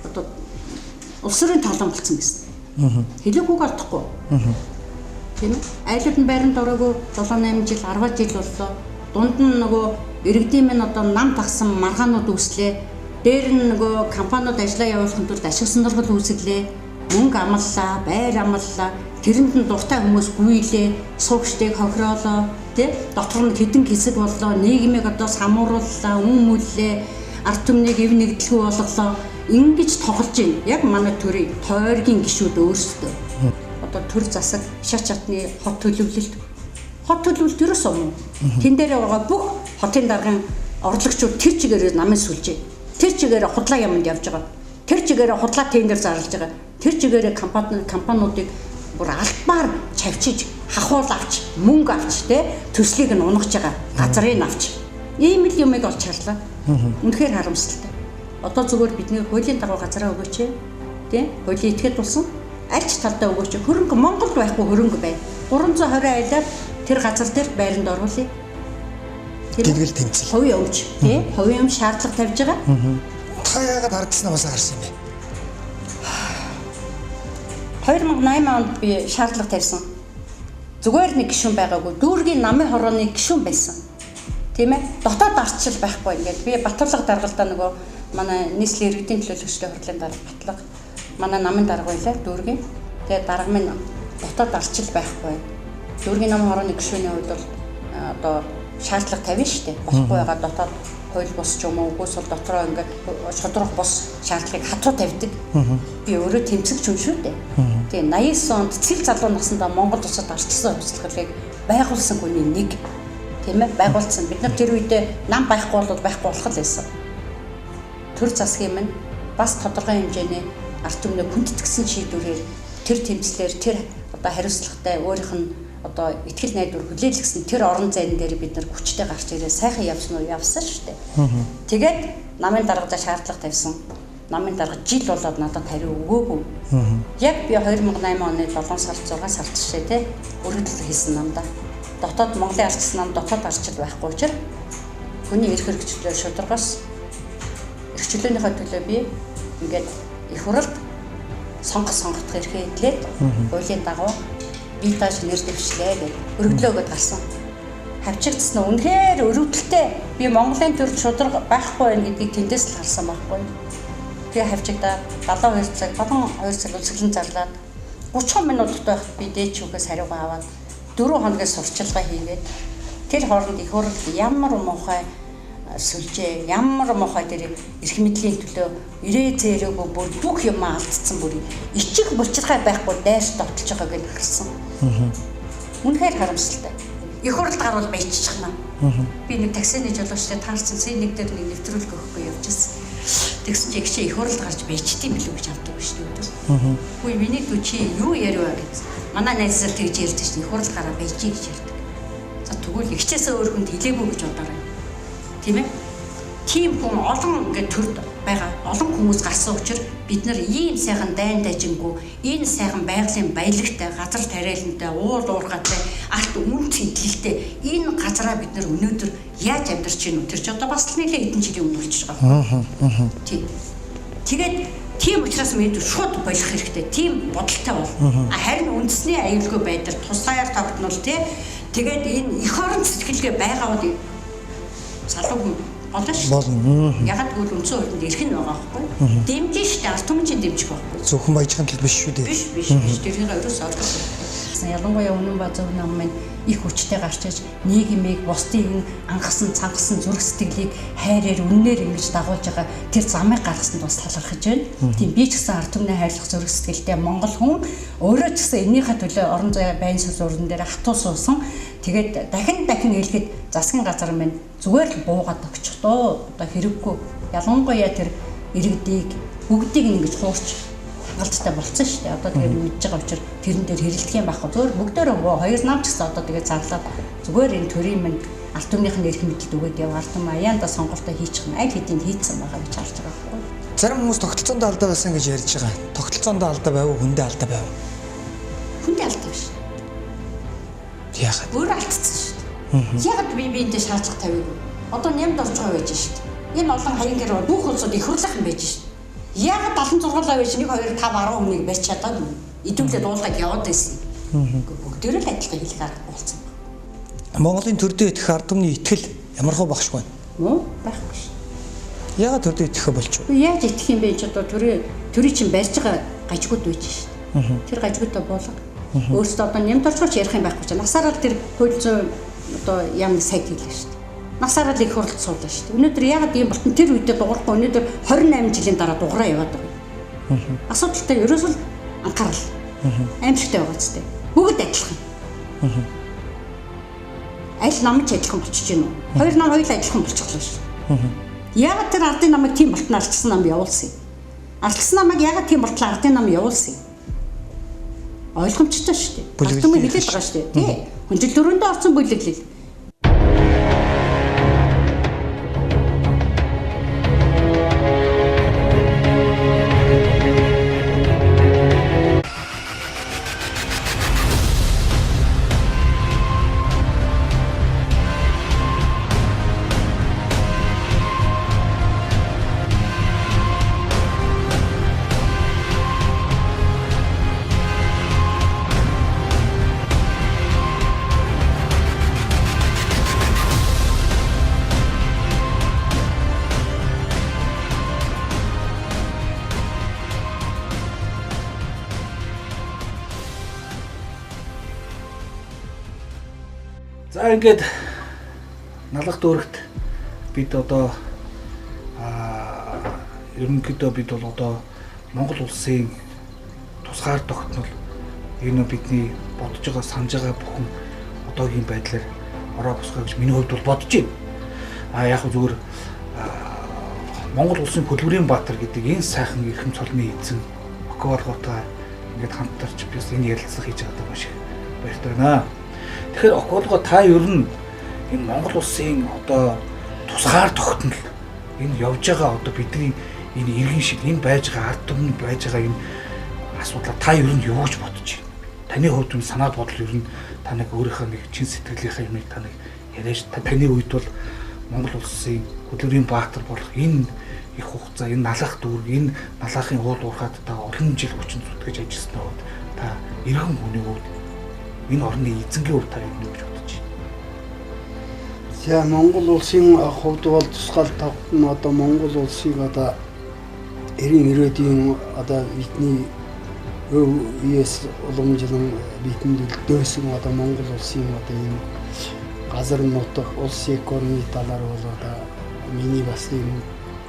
одоо улсрын талан болсон гэсэн. Хэлээгүйг олдохгүй. Тийм ээ. Айлууд нь байранд ороогүй 7-8 жил 10 жил боллоо. Дунд нь нөгөө иргэдийн минь одоо нам тагсан маргаанууд үүслээ. Дээр нь нөгөө компаниуд ажиллаа явуулахын тулд ашиг сонирхол үүсгэлээ. Мөнгө амллаа, байр амллаа. Тэрэнд нь дуртай хүмүүс гүйлээ, суугчдыг хохироолоо, тий? Дотор нь хэдэн хэсэг боллоо, нийгмийг одоо самуурууллаа, үнэмүүллээ, ард түмнийг эв нэгдэлгүй болголоо. Ингэж тоглож байна. Яг манай төрийн тойргийн гишүүд өөрсдөө. Одоо төр засаг, шат чатны хот төлөвлөлт. Хот төлөвлөлт ерөөс юм. Тэн дээр байгаа бүх хотын даргын орлогчид тэр чигээр намын сүлжээ. Тэр чигээр худлаа юмд явж байгаа. Тэр чигээр худлаа тендер зарлаж байгаа. Тэр чигээр компаниудыг бүр альбаар чавчиж, хахуул авч, мөнгө авч, төслийг нь унгаж байгаа. Газрыг авч. Ийм л юмыг олж харлаа. Үнэхээр харамсалтай. Одоо зүгээр бидний хуулийн дагуу газараа өгөөч, тий? Хуулийн этгээд болсон. Аль ч талдаа өгөөч. Хөрөнгө Монголд байхгүй хөрөнгө байна. 320 айлаар тэр газар дээр байранд оруулъя. Гэргэл тэмцэл. Хувийн өмч, тий? Хувийн өмч шаардлага тавьж байгаа. Та яагаад харагдсанаа бас харсан юм бэ? 2008 онд би шаардлага тавьсан. Зүгээр нэг гишүүн байгаагүй. Дүүргийн намын хорооны гишүүн байсан. Тийм ээ? Дотоод ардчил байхгүй ингээд би Батлага даргалдаа нөгөө манай нийслэлийн иргэдийн төлөөлөгчдийн хурлын дарга Батлага манай намын дарга байлаа дүүргийн. Тэгээ дарга минь дотоод ардчил байхгүй. Дүүргийн намын хорооны гишүүний хувьд бол одоо шаардлага тавина шүү дээ. Болохгүй байгаа дотоод хууль бус ч юм уу үгүйс бол дотроо ингээд шудрах бус шаардлагыг хатуу тавьдаг. Би өөрөө тэмцэгч хүн шүү дээ. Тэгээ 89 онд цэл залуу насндаа Монгол улсад ардчилсан хувьсгалыг байгуулсан хүний нэг тийм ээ байгуулсан. Бид нар тэр үедээ нам байхгүй бол байхгүй болох л байсан. Төр засгийн минь бас тодорхой хэмжээний ард түмний хүндэтгсэн шийдвэрээр тэр тэмцлэр тэр одоо хариуцлагатай өөрийнх нь одоо ихтгэл найдвар хүлээлгэсэн тэр орон зайн дээр бид нар хүчтэй гарч ирээ сайхан явсан уу явсан шүү дээ. Тэгээд намын даргадаа шаардлага тавьсан. Намын дарга жил болоод надад хариу өгөөгүй. Яг би 2008 оны 7 сард 6 сард шээ те өргөдөл хийсэн намдаа. Дотоод Монголын ардчилсан нам дотоод ардчил байхгүй учраас хүний эрх хэрэгчлээр шударгаас эрх чөлөөнийхөө төлөө би ингээд их хурлд сонгох эрхээ эдлээд хуулийн дагуу би тааш нэр дэвшлээ гэж өргөдлөө өгöd гарсан. Хавчигдсан нь үнэхээр өрөвдөлтэй. Би Монголын төрд шударга байхгүй байх гэдгийг тэндээс л харсан байхгүй. Тэгээ хавчигдаа 72 цаг, 2 цаг үлсгэлэн зарлаад 30 минут байх би дээд чүгээс хариугаа аваад 4 хоногоос сурчилгаа хийгээд тэр хооронд их хурлд ямар муухай сүлжээ, ямар муухай тэр эрх мэдлийн төлөө ирээ зээрээгүй бүр бүх юм алдсан бүр ичих булчирхай байхгүй дайрч довтолж байгаа гэж хэлсэн. Үнэхээр харамсалтай. Их хурлд гарвал баяжчихна. Би нэг таксины жолоочтой таарсан C1 дээр нэг нэвтрүүлэг өгөхгүй явж ирсэн. Тэгсэн чи их хурлд гарч баяжтiin билүү гэж авдаг биш үү? Хөөе миний дүү чи юу яриа гэж. Манай найзсаар тэгж ярьж чинь их хурлд гараа баяжий гэж ярьдаг. За тэгвэл ихчээсээ өөр хүнд хэлээгүй гэж бодоорой. Тийм ээ? Тийм хүн олон ингээд төрд байгаа. Олон хүмүүс гарсан учраас бид нар ийм сайхан дайн дажингүй, энэ сайхан байгалийн баялагтай, газар тариалантай, уул уургатай, алт үн цэнгэлтэй энэ газараа бид нар өнөөдөр яаж амьдарч байна вэ? Тэр ч одоо бас л нэлээд хэдэн жилийн өмнө болчихж байгаа. Тийм. Тэгээд тийм учраас мэдээ шууд болох хэрэгтэй. Тийм бодолтой бол. Харин үндэсний аюулгүй байдал тусгаяар тогтнол тий. Тэгээд энэ эх орон сэтгэлгээ байгаа бол залуу хүн болно шүү. Ягаад гэвэл үндсэн хуулинд эрх нь байгаа байхгүй. Дэмжин шүү дээ. Ард түмэн дэмжих байхгүй. Зөвхөн баяжхан тал биш шүү дээ. Биш. Тэрийг ерөөс ойлгох хэрэгтэй. Ялангуяа Үнэн Базар нам маань их хүчтэй гарч иж нийгмийг бусдыг ангасан цангасан зүрх сэтгэлийг хайраар үннээр ингэж дагуулж байгаа тэр замыг гаргасанд бас талархаж байна. Тийм би ч гэсэн ард түмний хайрлах зүрх сэтгэлтэй Монгол хүн өөрөө ч гэсэн энийхээ төлөө орон зай байнь суурин дээр хатуу суусан. Тэгээд дахин хэлэхэд засгийн газар маань зүгээр л буугаад өгчих доо. Одоо хэрэггүй. Ялангуяа тэр иргэдийг бүгдийг ингэж хуурч хангалттай болцсон шүү дээ. Одоо тэгээд мэдж байгаа учраас тэрэн дээр хэрэлдэх юм байхгүй. Зөвөр бүгдөө хоёр нам ч гэсэн одоо тэгээд зарлаад зүгээр энэ төрийн минь алт өмнөх нь эрх мэдэлд өгөөд яв алт юм аяанда сонголтоо хийчих нь аль хэдийн хийцэн байгаа гэж харж байгаа байхгүй. Зарим хүмүүс тогтолцоонд алдаа байсан гэж ярьж байгаа. Тогтолцоонд алдаа байв уу, хүндээ алдаа байв уу? Хүндээ алдаа биш. Яагаад? Өөр алдсан шүү дээ. Яагаад би биэндээ шаардлага тавиагүй? Одоо нямд орж байгаа байж шүү дээ. Энэ олон хаян гэр бүх улсууд их хурлах юм байж шүү дээ. Яагаад 76 байж 1 2 5 10 хүнийг барьж чадаад идэвхтэй дуулаад яваад байсан. Бүгдээрээ л адилхан хэлэх арга болсон. Монголын төрдөө итгэх ард түмний итгэл ямархуу багшгүй байна. Мөн байхгүй шүү. Яагаад төрдөө итгэхэ болж вэ? Яаж итгэх юм бэ ч одоо төрийн чинь барьж байгаа гажигуд байж шүү дээ. Тэр гажигуудаа буулга. Өөрөөсөө одоо нямд орчгооч ярих юм байхгүй ч насаараа тэр хууль зүйн одоо ямар сайт хийлээ шүү дээ. Насаараа л их хурлд суулаа шүү дээ. Өнөөдөр яагаад ийм болтон тэр үедээ дуурахгүй өнөөдөр 28 жилийн дараа дугаараа яваад байгаа. Асуудалтай ерөөсөө анхаарал. Аимшигтай байгаа ч тийм. Бүгд адилхан. Аль намч адилхан болчихж гинөө. Хоёр нам хоёул адилхан болчихлоо шүү. Яагаад тэр ардын намыг тийм болтон ардсан нам явуулсан юм? Ардсан намыг яагаад тийм болтлоо ардын нам явуулсан юм? Ойлгомжтой шүү дээ. Бүлэглэл хэлээд байгаа шүү дээ. Тий. Хүнжил дөрөндөө орсон бүлэглэл. За ингээд налах дүүрэгт бид одоо ерөнхийдөө бид бол одоо Монгол улсын тусгаар тогтнол энэ бидний бодож байгаа санаж байгаа бүхэн одоогийн байдлаар ороо босгоо гэж миний хувьд бол бодож байна. Яг зүгээр Монгол улсын хөдөлмөрийн баатар гэдэг энэ сайхан эрхэм цолмын эзэн Околготой ингээд хамтарч бис энэ ярилцлага хийж байгаа маш их баяртай байна. Тэгэхээр Околго та ер нь энэ Монгол улсын одоо тусгаар тогтнол энэ явж байгаа одоо бидний энэ иргэн шиг энэ байж байгаа ард түмэн байж байгаа энэ асуудлаа та ер нь юу гэж бодож байна? Таны хувьд энэ санаа бодол ер нь та нэг өөрийнхөө нэг чин сэтгэлийнхээ юмыг та нэг яриаш таны үед бол Монгол улсын хөдөлмөрийн баатар болох энэ их хугацаа энэ налах дүүрэг энэ налахын уул уурхаад та олон жил хүчин зүтгэж ажилласан үед та иргэн хүний үед энэ орны эзэнгийн хувьд та юу гэж бодож байна? За Монгол улсын хувьд бол тусгаал тогтно одоо Монгол улсыг одоо 90-90-ийн одоо бидний өвс уламжлан бидэнд дэвсэн одоо Монгол улсын одоо энэ газар нутаг улс экономи талаар бол одоо миний бас энэ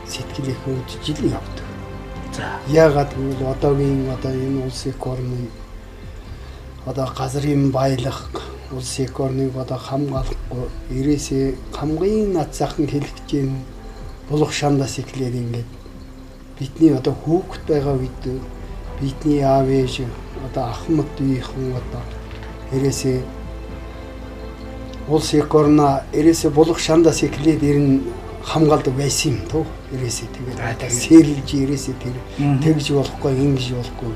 сэтгэлийг хөвж жил явдаг. За яагаад гэвэл одоогийн одоо энэ улс экономи одоо газрын баялаг улс экономиг одоо хамгаалахгүй ирээсээ хамгийн над захын хэлэгчийн булах шандас эхлээд ингээд бидний одоо хүүхэд байгаа үед бидний аав ээж одоо ахмад дүйхэн одоо ирээсээ улс экономи ирээсээ булах шандас эхлээд ирэн хамгаалдаг байсан юм тоо ирээсээ тэгээд сэрэлж ирээсээ тэр тэгж болохгүй ингэж болохгүй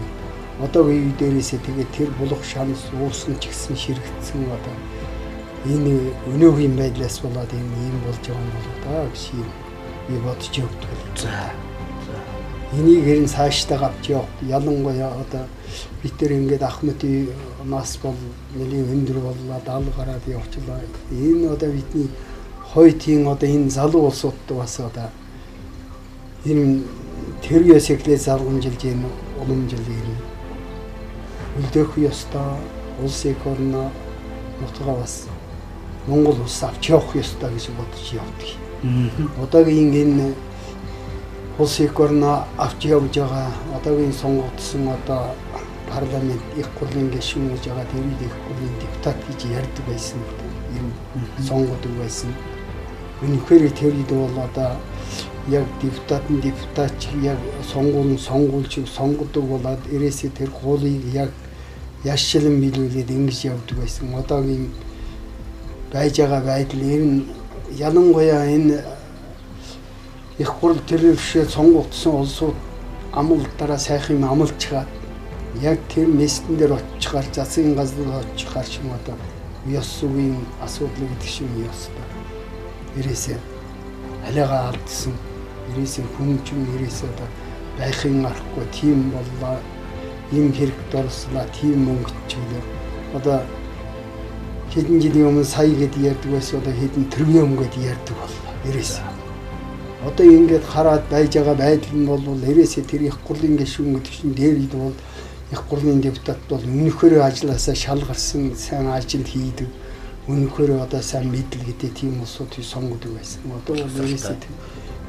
одоогийн үе дээрээсээ тэгээд тэр булах шанс уурсан ч гэсэн ширэгдсэн одоо энэ өнөөгийн байдлаас болоод энэ юм болж байгаа юм болоо та гэж би бодож өгдөг. За. Энийг хэрэн цаашдаа авч явах ялангуяа одоо бид тэр ингээд Ахмадын нас бол нэлийн өндөр боллоо даал гараад явчлаа. Энэ одоо бидний хойтын одоо энэ залуу улсуудад бас одоо энэ тэргээс эхлээд заргамжилж энэ уламжлал үлдээх ёстой улс экономи нутгаа бас Монгол улс авч явах ёстой гэж бодож явдаг. Одоогийн энэ улс экономи авч явж байгаа одоогийн сонгогдсон одоо парламент их хурлын гишүүн гэж байгаа тэр их хурлын депутат гэж ярьдаг байсан юм сонгодог байсан. Үнэхээр тэр үед бол одоо яг депутат яг сонгуульч сонгодог болоод ирээсээ тэр гуулийг яг яшилан биелүүлээд ингэж явдаг байсан. Одоогийн байж байгаа байдал энэ ялангуяа энэ их хурл төлөвшөө сонгогдсон улсууд амлалтаараа сайхан юм амлж чаад яг тэр местэн дээр очихаар засгийн газар очихаар ч юм одоо ёс үеийн асуудал гэдэг шиг ёстой. Ирээсээ алиагаа алдсан. Ирээсээ хүмжин ирээсээ одоо байхын аргагүй тийм боллоо. Ийм хэрэгт орслоо, тийм мөнгө чиглээ. Одоо хэдэн жилийн өмнө сая гэдээ ярьдаг байсан, одоо хэдэн тэрбум гэдээ ярьдаг боллоо. Ирээсээ. Одоо ингэж хараад байж байгаа байдал нь бол ирээсээ тэр их хурлын гишүүн гэдэг чинь дээд бол их хурлын депутат бол өнөхөр ажилласаа шалгарсан сайн ажил хийдэг. Өнөхөр одоо сайн мэдл гэдэг тийм улсуудыг сонгодог байсан. Одоо бол ирээсээ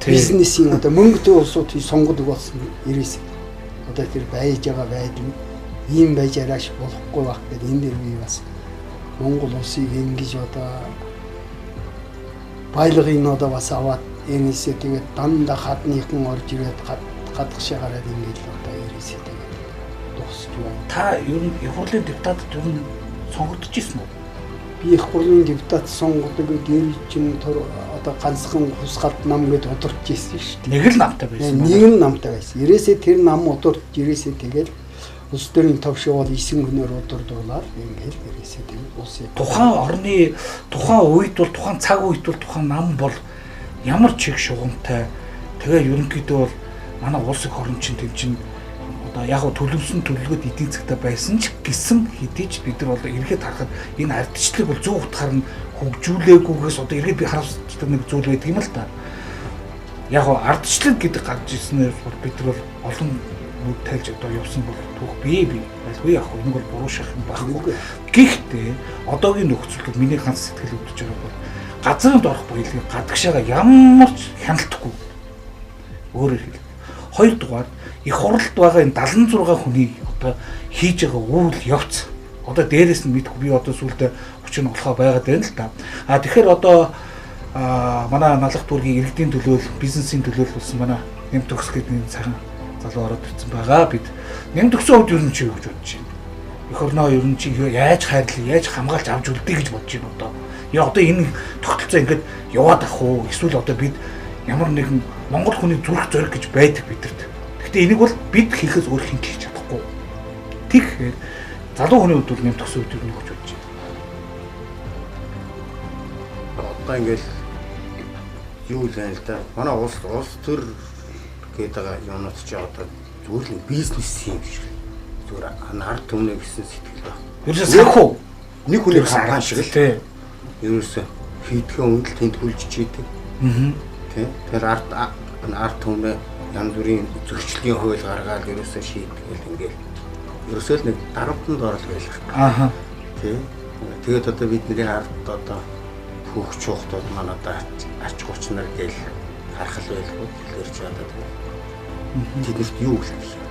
бизнесийн одоо мөнгөтэй улсуудыг сонгодог болсон ирээсээ. Одоо тэр байж байгаа байдал ийм байж арайш болохгүй байх гэдэг энэ дэр би бас Монгол улсыг ингэж одоо байлгын одоо бас аваад энэсээ тэгээд дандаа хадныхан орж ирээд гадагшаа гараад ингэж одоо ирээсээ тэгээд дуусч байна. Та ер нь их хурлын депутатд ер нь сонгогдож ирсэн үү? Би их хурлын депутат сонгодог дээр чинь одоо ганцхан хусгалт нам гэд удирч ирсэн шүү дээ. Нэг л намтай байсан. Нэг нь намтай байсан. Ирээсээ тэр нам удирч ирээсээ тэгээд улс төрийн товшоогоо 9 хүнээр удирдуулаад ингээд ирээсээ тэгээд улсын тухайн орны тухайн үед бол тухайн цаг үед бол тухайн нам бол ямар чиг шугамтай тэгээ ерөнхийдөө бол манай улс их орн чинь тэм чин одоо яг төлөвсөн төлөвлөгөөд эдийн засгтаа байсан ч гэсэн хэдий ч бид нар бол эргээд харахад энэ ардчлалыг бол 100 утгаар нь хөгжүүлээгүйгээс одоо эргээд би харуулдаг нэг зүйл байдаг юм л та. Яг ардчлал гэдэг гарч ирснээр бол бид нар бол олон нүд тайлж одоо явсан бол түүх бие байлгүй яг энэ бол буруу шах юм байхгүй. Гэхдээ одоогийн нөхцөлд миний ганц сэтгэл өвдөж байгаа бол газрын дорох баялагын гадагшаага ямар ч хяналтгүй. Өөрөөр хэлбэл хоёрдугаар их хурлд байгаа энэ 76 хүний одоо хийж байгаа үйл явц одоо дээрээс нь мэдгүй би одоо сүлдө хүчин болохоо байгаад байна л та. Тэгэхээр одоо манай налах дүүргийн иргэдийн төлөөл бизнесийн төлөөл болсон манай нэм төгс гэдэг нэг цагаан залуу ороод ирсэн байгаа. Бид нэм төгсөн хувьд ер нь чи юу гэж бодож байна? Их орноо ер нь чи яаж хайрлаа, яаж хамгаалж авч үлдээ гэж бодож байна одоо. Яа одоо энэ тогтолцоо ингээд яваад ах уу? Эсвэл одоо бид ямар нэгэн монгол хүний зүрх зориг гэж байдаг бидэрт. Гэхдээ энийг бол бид хийхээс өөр хин хийж чадахгүй. Тэгэхээр залуу хүний хувьд бол нэм төгсөн үед юу гэж бодож байна? Одоо ингээд юу л байна л да. Манай улс төр гэдэг юмнууд чи одоо зүгээр л бизнес юм шиг. Зүгээр ард түмнэ гэсэн сэтгэл байна. Ерөөсөө санхүү нэг хүний компани шиг л тий. Ерөөсөө хийдгэн үнэлт тэнтгүүлж чийдэг. Тий. Тэр ард түмнэ янз бүрийн зөрчлийн хууль гаргаад ерөөсөө шийдгээл ингээл ерөөсөө л нэг дарамтанд орол байлах. Ааха. Тий. Тэгээд одоо бидний ард одоо хөх чухтууд манай одоо ач гучнаар гээл харах л байлгүй хэлэрч одоо тэднэрт юу хэлэх юм.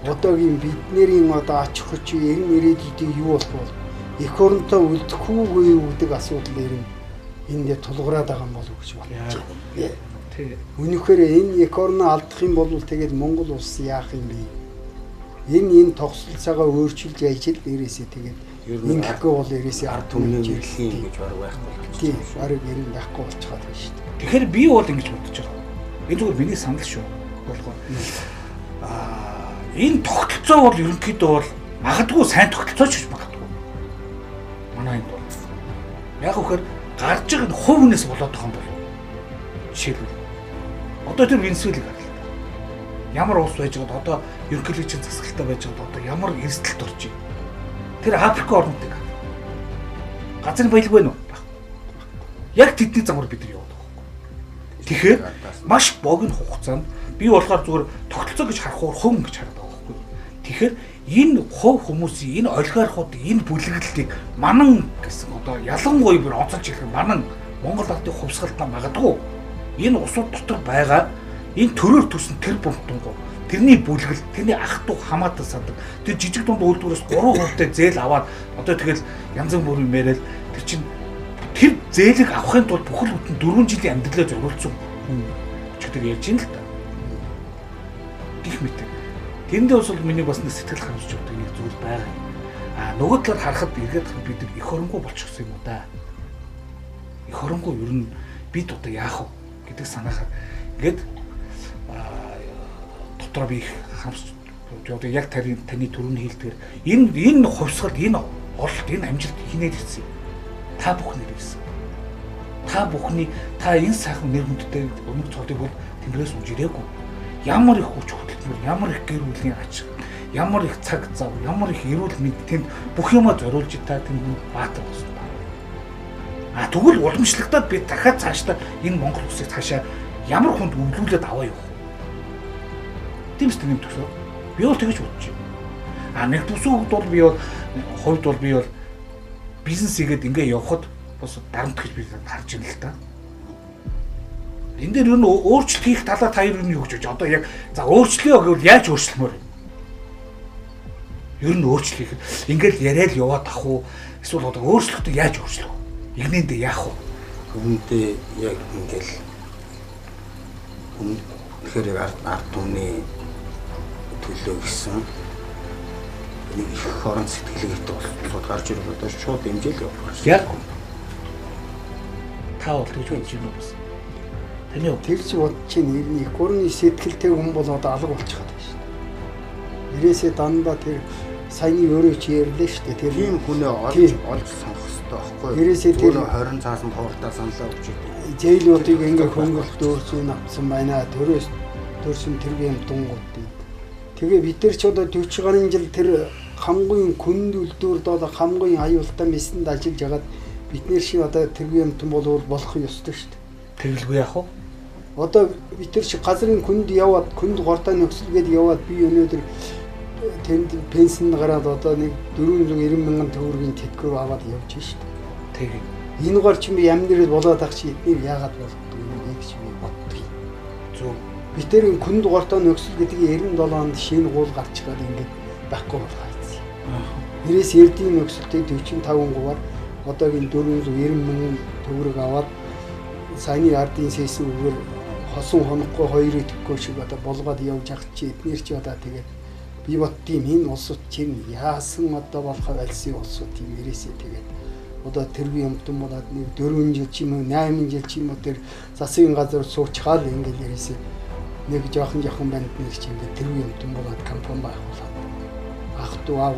Одоогийн биднэрийн одоо ач хүч эрен ирээдүйд юу болох вэ? Эх оронтой үлдэхүүгүй үүдэг асуудал ирнэ. Энд тулгараад байгаа юм болов уу гэж бодож байна. Тий. Үнэхээр энэ эх орноо алдах юм бол тэгээд Монгол улс яах юм бэ? Энэ тогтолцоогоо өөрчилж ажил ирээсээ тэгээд ингэхгүй бол ирээсээ ард түмний нэрлэлийн гэж баг байхгүй. Тий, барыг энэ байхгүй болчиход байна шүү дээ. Тэгэхээр би бол ингэж бодож байгаа. Энэ зүгээр миний санал шүү. Болгоо. Энэ тогтолцоо бол ерөнхийдөө бол магадгүй сайн тогтолцоо ч гэж магадгүй. Манай энэ бол яг үхээр гарч байгаа хувь хүнээс болоод байгаа юм болов. Жишээлбэл одоо тэр Венесуэлийг харъя. Ямар улс байж байгаад одоо ерөнхийлөгчийн засаглалтаа байж байгаад одоо ямар эрсдэлд орж байна. Тэр Африк орнуудыг газрын баялаг байна уу? Яг тэдний замаар бид нар яваад байгаа. Тэгэхээр маш богино хугацаанд би болохоор зүгээр тогтолцоо гэж харахгүй хувь гэж хараад байгаа байхгүй. Тэгэхээр энэ хувь хүмүүсийн энэ олигархуудын энэ бүлэглэлтийг манан гэсэн одоо ялангуяа бүр онцолж ирэх манан Монгол ардын хувьсгалтаа магадгүй энэ усууд дотор байгаа энэ төрөөр төсөн тэр бунтангуу тэрний бүлгэл, тэрний ах トゥ хамаатан садаг. Тэр жижиг дунд үйлдвэрээс 3% зээл аваад одоо тэгэл янз бүрийн мэрэл тэр чинь тэр зээлийг авахын тулд бүхэл бүтэн 4 жилийн амьдралаа зориулсан өчигдөр ярьж ин л та. Гэх мэт. Тэндээ бас миний бас нэг сэтгэл ханамж өгдөг нэг зүйл байгаа. Нөгөө талаар харахад эргээд бид их оронгүй болчихсон юм уу да. Их оронгүй ер нь бид одоо яах вэ гэдэг санаагаар ингээд дотроо би их хамсч одоо яг таны түрүүний хэлдгээр энэ хувьсгал энэ ололт энэ амжилт хинээд ирсэн. Та бүхнээр ирсэн. Та энэ сайхан нэр хүндтэй өмнөх цолыг бол тэнгэрээс унж ирээгүй. Ямар их хүч хөдөлмөр, ямар их гэр бүлийн ачаал, ямар их цаг зав, ямар их эрүүл мэнд тэнд бүх юмаа зориулж та тэнд баатар болсон байна. Тэгвэл уламжлагдаад би дахиад цаашдаа энэ Монгол улсыг цаашаа ямар хүнд өвлүүлээд аваа юу? Тэмцдэг юм төсөө. Би бол тэгэж бодож байна. Нэг төсөө хувьд бол би бол бизнес хийгээд ингээ явхад бас дарамт гэж би харж байна л да. Энэ дээр юу өөрчлөлт хийх талаа та юу гэж одоо яг за өөрчлөе гэвэл яаж өөрчлөмөр вэ? Ер нь өөрчлөх ингээл яриад яваад ах уу эсвэл одоо өөрчлөлтөө яаж өөрчлөх вэ? Игнэндээ яах вэ? Үүндээ яг ингээл тэгэхээр ард түмний төлөө гэсэн нэг их хорон сэтгэлгээтэй болоод гарч ирэх одоо шууд дэмжил явах. Яг та бол тэгж бодож байна уу? Таны тэгж бодож чинь их хорны сэтгэлтэй хүн бол одоо алга болчиход байна шүү дээ. Ирээсээ дандаа тэр саяны өөрөө чи ярьлаа шүү дээ. Тэр тийм хүнээ олж сонгох хэрэгтэй байхгүй юу? Ирээсээ тэр 20 цаасан хууртаа саналаа өгч идэв. Зэйлүүдийг ингээ хөнгөлт дөөрсөн авсан байна. Төрсөн тэргийн дунгууд. Тэгээ бид нар ч одоо 40 гаруй жил тэр хамгийн хүнд үлдүүрд одоо хамгийн аюултай мессэнд ажиллаж хагаад бид нэр шиг одоо тэргийн юмтан болох ёстой шүү дээ. тэгэлгүй яах вэ? Одоо бид нар шиг газрын хүнд яваад хүнд гортоо нөхцөлгээд яваад би өнөөдөр тэнд пенсэнд гараад одоо нэг 490 мянган төгрөгийн тэтгэврийг аваад явж шүү дээ. Тэгээ. Энэ гар чи би амьдрал болоод ах чи эдгээр яагаад болдгоо юм гэж би боддог. Зөв. Бид тэр хүнд гортоо нөхцөл гэдгийг 97 онд шинэ гуул гарч ирээд ингээд байхгүй болгоцсон. Нэрээс эрдийн нөхцөлтэй 45%-аар одоогийн 490 мянган төгрөг аваад саяны ардын сесүүгээр хосон хонохгүй хоёр идэхгүй шиг одоо болгоод явж ах чи эдгээр чи одоо тэгээд би боддtiin энэ улсууд чинь яасан одоо болохоо альсын улсууд юм нэрээсээ тэгээд одоо тэргийн юмтан болоод нэг 4 жил ч юм уу 8 жил ч юм уу тэр засгийн газар суучгаал ингээд нэрээсээ нэг жоохон банд нэг ч ингээд тэргийн юмтан болоод компани байгуулаад ах トゥ аав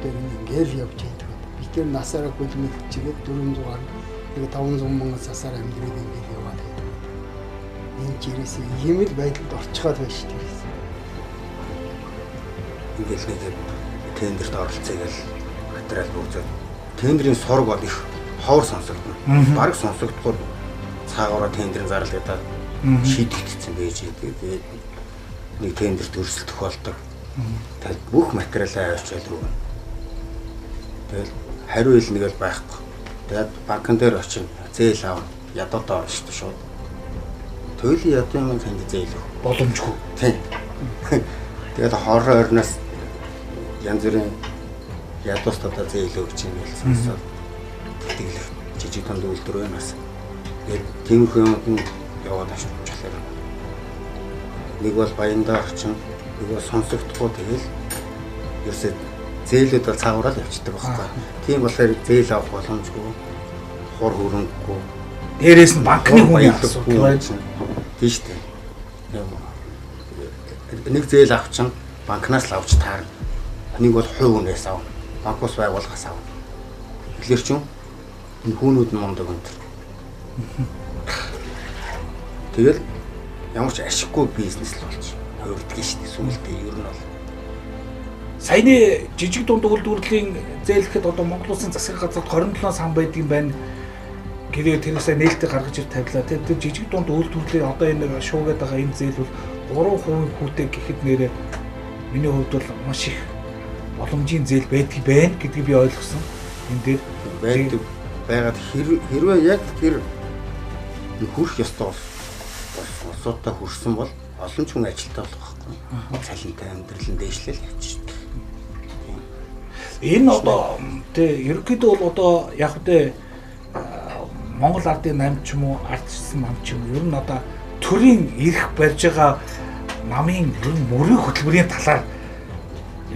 дээр ингээд явж байдаг. Би тэр насаараа гүйлмэлчигээд 400 гаруй нэг 500 мянган засаар амьдрээд ингээд яваад байдаг. Энэ чирээсээ ийм л байдалд орчиход байна шүү дээ. Ингээл нэг тендерт оролцъё гэл материал бүрдээд тендерийн сорог бол их ховор сонсогдно. Бараг сонсогдоход цаагаараа тендерийн зарлал гэдэг шийдэгдсэн байж тэгээд нэг тендер төрөлсөлдөх болдог. Тэгэл бүх материалаа авчиад рүү. Тэгэл хариу хэл нэг л байхгүй. Тэгээд банкн дээр очино. Зээл аав ядуудаа орно шүү дээ шууд. Төлөв ядуу юм танд зээл боломжгүй. Тийм. Тэгээд хороо орноос янз бүрийн ядуустаа зээл өгч юм л сонсоод тэтгэл жижиг танд үйлдвэр байнаас. Тэгээд тиймэрхүү юмд нь яваад авч болохоор нэг бол баяндаа орчин нэг бол сонсогдохгүй тэгэл ерөөсөө зээлүүд бол цаагаараа явчихдаг байхгүй. Тийм болохоор зээл авах боломжгүй, хор хөрөнгөгүй. Дээрээс нь банкны хүний асуудал байна. Тийм шүү дээ. Нэг зээл авчин банкнаас л авч таарна. Нэг бол хувь хүнээс ав. Банкус байгууллагаас ав. Тэгэхээр ч юм энэ хүүнүүд нь мундаг өндөр. Тэгэл ямар ч ашиггүй бизнес л болж хувирддаг шүү дээ. Сүгэлдээ ер нь бол саяны жижиг дунд үйлдвэрлэлийн зээлэхэд одоо Монгол Улсын засгийн газарт 27 сан байдаг юм байна. Гэрээ тэрнээсээ нээлттэй гаргаж ир тавилаа. Тэр жижиг дунд үйлдвэрлэлийн одоо энэ шуугаад байгаа энэ зээл бол 3% хүүтэй гэхэд нэрээ миний хувьд бол маш их боломжийн зээл байдгийг байна гэдгийг би ойлгосон. Энд дээр байдаг байгаад хэрвээ яг тэр хүрх ёстой улсуудаа хүрсэн бол олон ч хүн ажилтаа болох байхгүй. Цалинтай амьдрал нь дээшлэл явчих. Энэ одоо тэ ерөнхийдөө бол одоо яг үдэ Монгол ардын намч ч юм уу ардчсан намч ч юм уу ер нь одоо төрийн ирэх барьж байгаа намын ер нь мөрийн хөтөлбөрийн талаар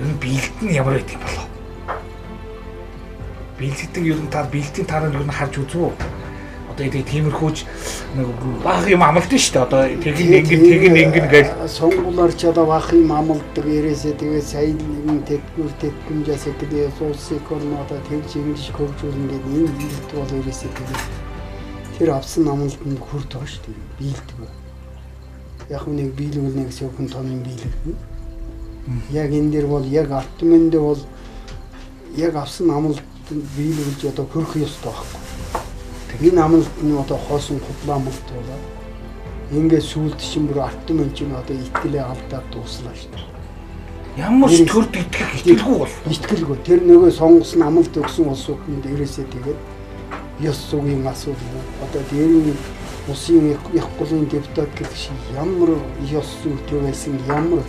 ер нь биелэлт нь ямар байт юм болов? Биелэлтийг ер нь биелэлтийн тараар ер нь харж үзв үү? Одоо тиймэрхүүж нэг бага юм амлалт нь шүү дээ. Одоо тэгин гээл сонгуулаар ч одоо бага юм амлдаг ерээсээ тэгээ сайн нэгэн тэтгэмжээс гэдэг улсын экономи одоо тэгж ингэж хөгжүүлнэ гэдэг энэ биелэлт бол ерээсээ тэгээ тэр авсан амлалтанд хүрдэг ба шүү дээ. Биелдэг ба. Яг нэг биелүүлнэ гэсэн хүн томын биелэл. Яг энэ дэр бол яг арт түмэндээ бол яг авсан амлалтанд биелүүлж одоо хөрөх ёстой байхгүй. Энэ амлалт нь одоо хоосон худлаа амлалт болоо. Ингээд сүулт шин бүр арт түмэн чинь одоо итгэлээ алдаад дууслаа шүү дээ. Ямар ч төрд итгэлгүй бол. Итгэлгүй. Тэр нөгөө сонгосон амлалт өгсөн улсуудад ерөөсөө тэгээд ёс зүйн асуудал. Одоо дээрийн улсын их гурван депутат гэх шиг ямар ёс зүйтэй байсан, ямар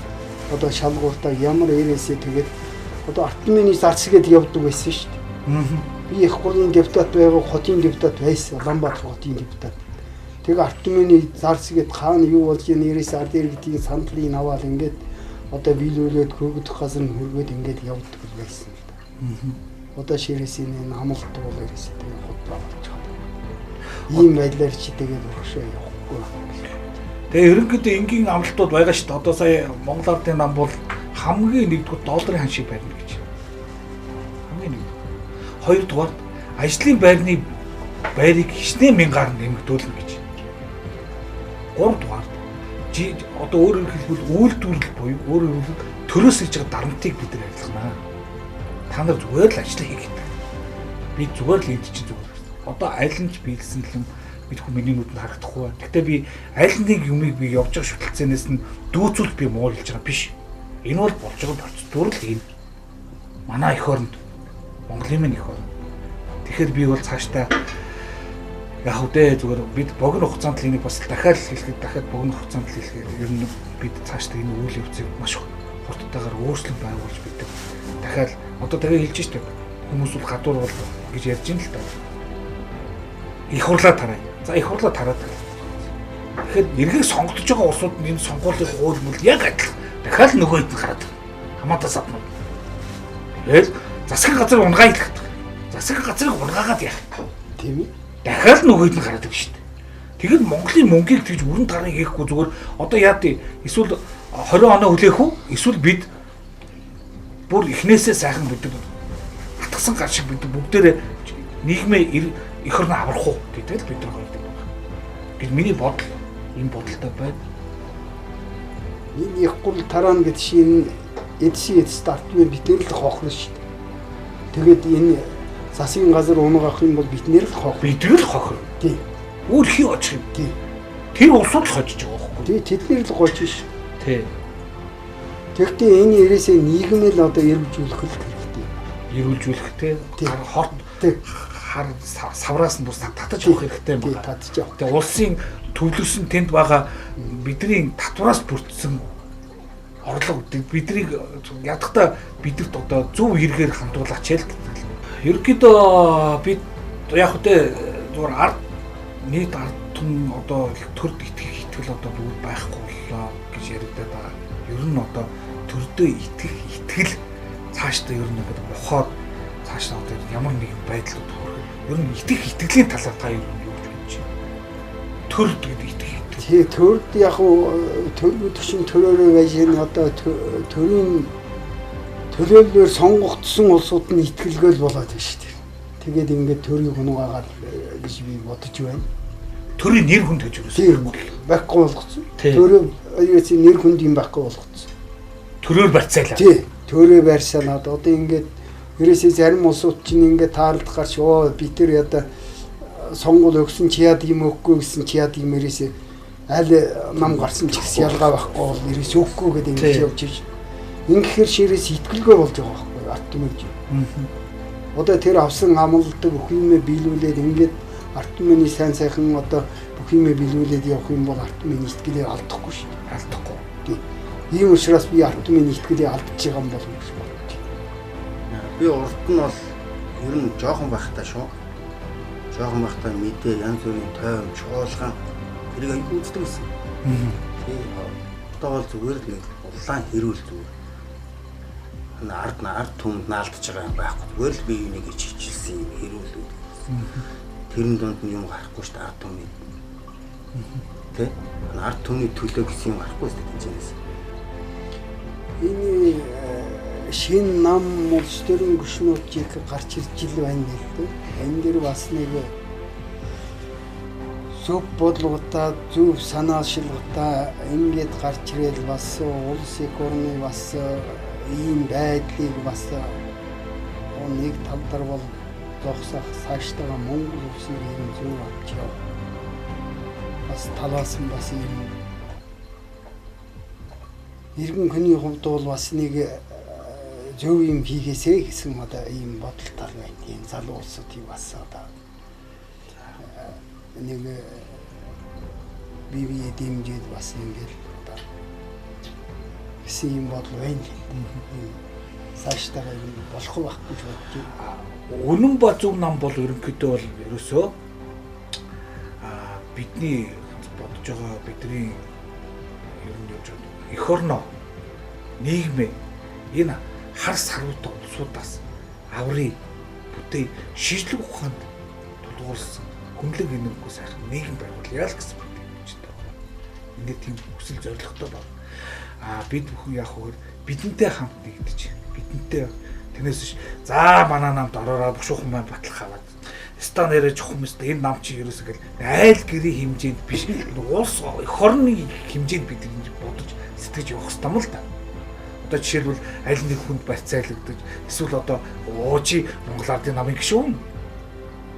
одоо шалгууртаа ямар ерөөсөө тэгээд одоо арт түмний зарцгээд явдаг байсан шүү дээ. Би их гурван депутат байгаа, хотын депутат байсан, Улаанбаатар хотын депутат. Тэгээ арт түмний зарцгээд хаана юу болж ийм ерөөсөө ард иргэдийн сандлыг аваад ингээд одоо биелүүлээд хөргөх газар нь хөргөөд ингээд явдаг байсан л да. Одоо ширээсийн энэ амлалт бол ерөөсөө тэгээ худлаа болж байгаа. Ийм байдлаар чи тэгээд өгшөө явахгүй. Тэгээ ерөнхийдөө энгийн амлалтууд байгаа шүү дээ. Одоо сая Монгол Ардын нам бол хамгийн нэгдүгээр долларын хан шиг барьна гэж. Хамгийн нэг. Хоёрдугаар ажлын байрыг хичнээн мянгаар нэмэгдүүлнэ гэж. Гуравдугаар одоо өөрөөр хэлбэл үйлдвэрлэл буюу өөрөөр хэлбэл төрөөс иж байгаа дарамтыг бид нар арилгана. Та нар зүгээр л ажил хийгээд. Би зүгээр л энд чинь зүгээр. Одоо аль нь ч биелсэн юм бид хүмүүний нүдэнд харагдахгүй. Гэхдээ би аль нэг юмыг би явж байгаа шүтэлцэнээс нь дүүцүүлж би муулж байгаа биш. Энэ бол болж байгаа процедур л юм. Манай эх оронд Монголын минь эх орон. Тэгэхээр би бол цаашдаа яг үдээ зүгээр бид богино хугацаанд л энийг бас дахиад хэлэхэд дахиад богино хугацаанд л хэлэхэд ер нь бид цаашдаа энэ үйл явцыг маш хурдтайгаар өөрчлөн байгуулж бидэг. Дахиад одоо тэгээ хэлж штеп хүмүүс бол гадуур бол гэж ярьж ин л та. Их хурлаа тараа. За их хурлаа тараад. Тэгэхээр эргийг сонгогдож байгаа улсууд нь энэ сонгуулийн хууль мөл яг адилхан. Дахиад нөгөө хэд гараад хамаатаас авна. Тэгээд засгийн газар унгаагаад. Засгийн газрыг унгаагаад яах. Тийм ээ. Дахиад нөгөөд нь гараад ирж штэ. Тэгэд Монголын мөнгийг тэгж өрн тарыг хийхгүй зүгээр одоо яа тий эсвэл 20 оноо хүлээх үү? Эсвэл бид бүр эхнээсээ сайхан бид атгсан гар шиг бид бүгдээрээ нийгмээ их орно аврах уу гэдэг л бид нар хоёрдаг байна. Гэвч миний бодол ийм бодолтой байна. Энэ их гол тараана гэдэг чинь эдсийн стартмен битэр л хоохно шүү дээ. Тэгээд энэ засгийн газар унгах юм бол биднэр л хоох. Биднэр л хоох. Тий. Өөр хий очих юм. Тий. Тэр улсууд л хожиж байгаа байхгүй. Тий, тэднэр л гооч ш. Тий. Тэгэхдээ энэ ерөөсөө нийгмэл одоо эрүүлжүүлэх хэрэгтэй. Эрүүлжүүлэхтэй хорт хар савраас нь бус татаж авах хэрэгтэй юм байна. Татаж авах. Тэгээ улсын төвлөрсөн тэнд байгаа бидний татвараас бүрдсэн орлого биднийг ядахта бидэрт одоо зөв хэрэгээр хандуулаач ял гэдэг. Ерөнхийдөө бид яг хөтэ зүгээр ард нийт ард түмэн одоо төрд итгэл одоо бүгд байхгүй боллоо гэж яригдаад байгаа. Ер нь одоо төрдөө итгэл цаашдаа ер нь ингээд ухаад цаашдаа одоо ямар нэгэн байдлууд хүрэх. Ер нь итгэлийн талаар та ер нь юу гэж байна? Төрд гэдэг итгэл. Тий, төрд яг төрүүд чинь төрөөрөө байж энэ одоо төрийн төлөөллөөр сонгогдсон улсууд нь итгэлгүй болоод байна шүү дээ. Тэгээд ингээд төрийг унгаагаад гэж би бодож байна. Төрийн нэр хүнд гэж юу? Байхгүй болгоцсон. Төрөө ерөөсөө нэр хүнд юм байхгүй болгоцсон. Төрөөр барьцаалаа. Тий, төрөө барьцаалаад одоо ингээд ерөөсөө зарим улсууд чинь ингээд таалд гарч би тэр яда сонгуул өгсөн чи яд юм өгөхгүй гэсэн чи яд юм ерөөсөө аль нам гарсан ч гэсэн ялгаа байхгүй бол ерөөсөө өгөхгүй гэдэг ингэж явж иж. Ингэхээр ширээс итгэлгүй болж байгаа байхгүй арт түмэн. Одоо тэр авсан амлалтыг бүх юмээ биелүүлээд ингээд арт түмний сайн сайхан одоо бүх юмээ биелүүлээд явах юм бол арт түмний итгэлээ алдахгүй шүү дээ. Алдахгүй. Тий. Ийм учраас би арт түмний итгэлээ алдчих байгаа юм болов уу гэж бодож байна. Би урд нь бол ер нь жоохон байхтаа шүү. Жоохон байхтаа мэдээ янз бүрийн тойм чуулган тэрийг аяг үздэг гэсэн. Одоо бол зүгээр л нэг улаан хэрүүл зүгээр. Ард түмэнд наалдаж байгаа юм байхгүй. Зүгээр л бие биенийг хичилсэн юм хэрүүлүүд. Тэрэн донд нь юм гарахгүй шүү дээ ард түмний. Тэ? Ард түмний төлөө гэсэн юм гарахгүй шүү дээ тэнцэнээс. Энэ шинэ нам улс төрийн гүшнүүд гарч ирж ил байна гэдэг. Энэ дэр бас нэг зөв бодлоготой, зөв санаашилгатай ингээд гарч ирэл бас улс экономи бас ийм байдлыг бас нэг талдар бол зогсоох цаашдаа Монгол улсын ийм зөв авч яв. Бас талаас нь бас ийм иргэн хүний хувьд бол бас нэг зөв юм хийгээсэй гэсэн одоо ийм бодолтой байна. Тийм залуу улсуудыг бас одоо нэг бие дэмжиж бас ингээд одоо гэсэн юм бодол байна. Цаашдаа юм болох байхгүй ч бодчих. Үнэн ба зөв нам бол ерөнхийдөө бол ерөөсөө бидний бодож байгаа бидний ер нь явж байгаа эх орноо нийгмээ энэ хар сарвуутай улсуудаас аврыг бүтээ шийдлэг ухаанд тулгуурсан хүнлэг энерггүй сайхан нийгэм байгуулъя л гэсэн үг гэж байна. Ингээд тийм хүсэл зорилготой байна. Бид бүхэн яг хөр бидэнтэй хамт нэгдэж бидэнтэй тэрнээс ш за манай намд ороороо бушуухан маань батлах аваад стан нэрэж хүмүүс энэ нам чи ерөөсөө гэл айл гэрийн хэмжээнд биш улс эх орны хэмжээнд бид бодож сэтгэж явах хэрэгтэй юм л да. Одоо жишээлбэл аль нэг хүнд барьцаалагдаж эсвэл одоо чи Монгол Ардын намын гишүүн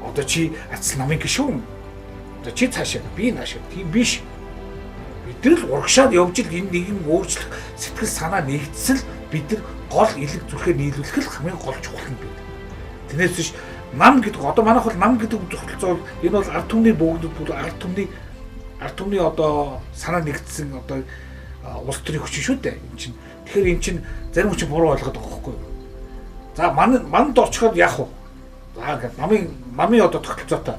одоо чи Ацал намын гишүүн одоо чи цаашаа би наашаа тийм биш. Бид нар л урагшаад явж ил энэ нийгэм өөрчлөх сэтгэл санаа нэгдсэл бид нар гол илэг зүрхээ нийлүүлэх л хамгийн гол чухал юм бид. Тэрнээс биш нам гэдэг одоо манайх бол нам гэдэг зөвхөлцөө энэ бол ард түмний бөөгдөд бүр ард түмний одоо санаа нэгдсэн одоо улс төрийн хүчин шүү дээ энэ чинь. Тэгэхээр эн чинь зарим хүчин буруу ойлгоод байгаа байхгүй юу? За манд очиход яах вэ? За ингээд намын одоо тогтолцоотой.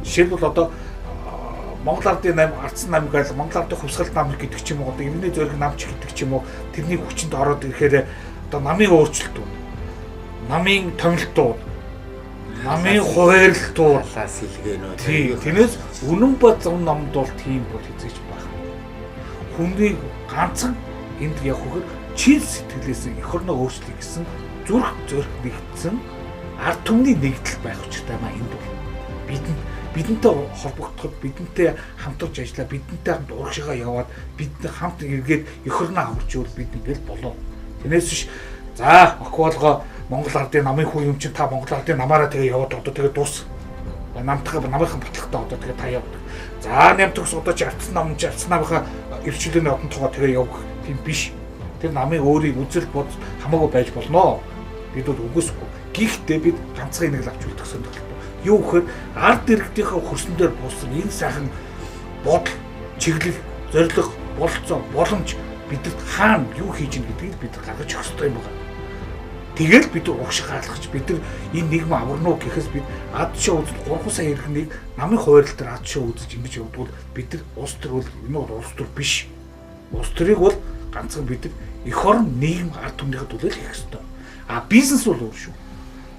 Жишээлбэл одоо Монгол Ардын 8 ардсан намыг айл Монгол Ардын хувьсгалт нам гэдэг ч юм уу одоо Эмний зөриг намч гэдэг ч юм уу тэрний хүчинд ороод ирэхээр одоо намын өөрчлөлтүүд, намын томилтууд, намын хуваарлтууд талаас илгээнөө. Тэрнээс үнэн ба зөв намд бол тийм бол хэзээч байх. Хүнийг ганцхан энд явах хөр чил сэтгэлээс эх орноо өөрчлөе гэсэн зүрх нэгдсэн ард түмний нэгдэл байх учиртай маа энд бол бидэнтэй холбогдоход бидэнтэй хамтарч ажиллаа бидэнтэй хамт урагшаа яваад бид хамт эргээд эх орноо аварч ивэл бид ингээл болоо. Тэрнээс биш за охволгоо Монгол Ардын намын хүн юм чинь та Монгол Ардын намаараа тэгээ яваад одоо тэгээ дуус. Намтайгаа намынхан батлагтай одоо тэгээ та явдаг. За нэмтгс одоо чи ардсан намынхаа эрхчлөөний одон тогоо тэгээ явах тийм биш. Тэр намын өөрийг үзэл бод хамаагүй байж болно. Бид бол үгүйсэхгүй. Гэхдээ бид ганцхан нэг л авч үлдэх сонирхолтой. Юу гэхээр ард иргэдийнхээ хөрсөн дээр буусан энэ сайхан бодол, чиглэл, зорилго, бололцоо, боломж бидэд хаана юу хийж ийн гэдгийг бид гаргаж өгөх ёстой юм байна. Тэгэл бид урагшаа хаалгач бид нар энэ нийгэм аварна уу гэхээс бид ад шоо үзэл 3 сая иргэнийг намын хуваарлт дээр ад шоо үзэж ингэж явдвал бид нар улс төр бол энэ бол улс төр биш. Улс төрийг бол ганцхан бид эх орн нийгэм ард түмнийхээ төлөө хийх ёстой. Бизнес бол өөр шүү.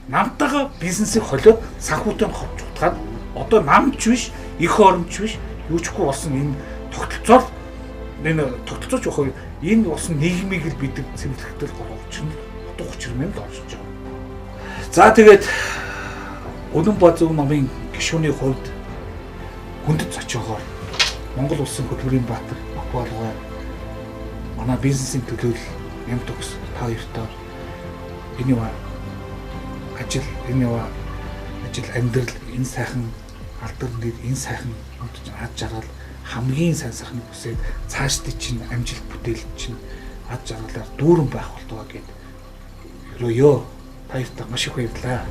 Намтайгаа бизнесийг холиод санхүүтэй ховж утгаад одоо намч биш, эх оронч биш, юучгүй болсон энэ тогтолцооч явах энэ болсон нийгмийг л бид цэвэрлэхдээ гол учир нь оршиж байгаа. За тэгээд Үнэн ба зөв намын гишүүний хувьд хүндэт зочиогоор Монгол улсын хөтөлбөрийн баатар Охволгой манай бизнесийн төлөөлөл юм төгс та хоёртоо энэ ажил амьдрал энэ сайхан алдар нэр энэ сайхан ад жаргал хамгийн сайн сайхныг хүсээд цаашдын чинь амжилт бүтээл чинь ад жаргалаар дүүрэн байх болтугай гэд. Өрөөё. Та хоёртаа маш их баярлалаа.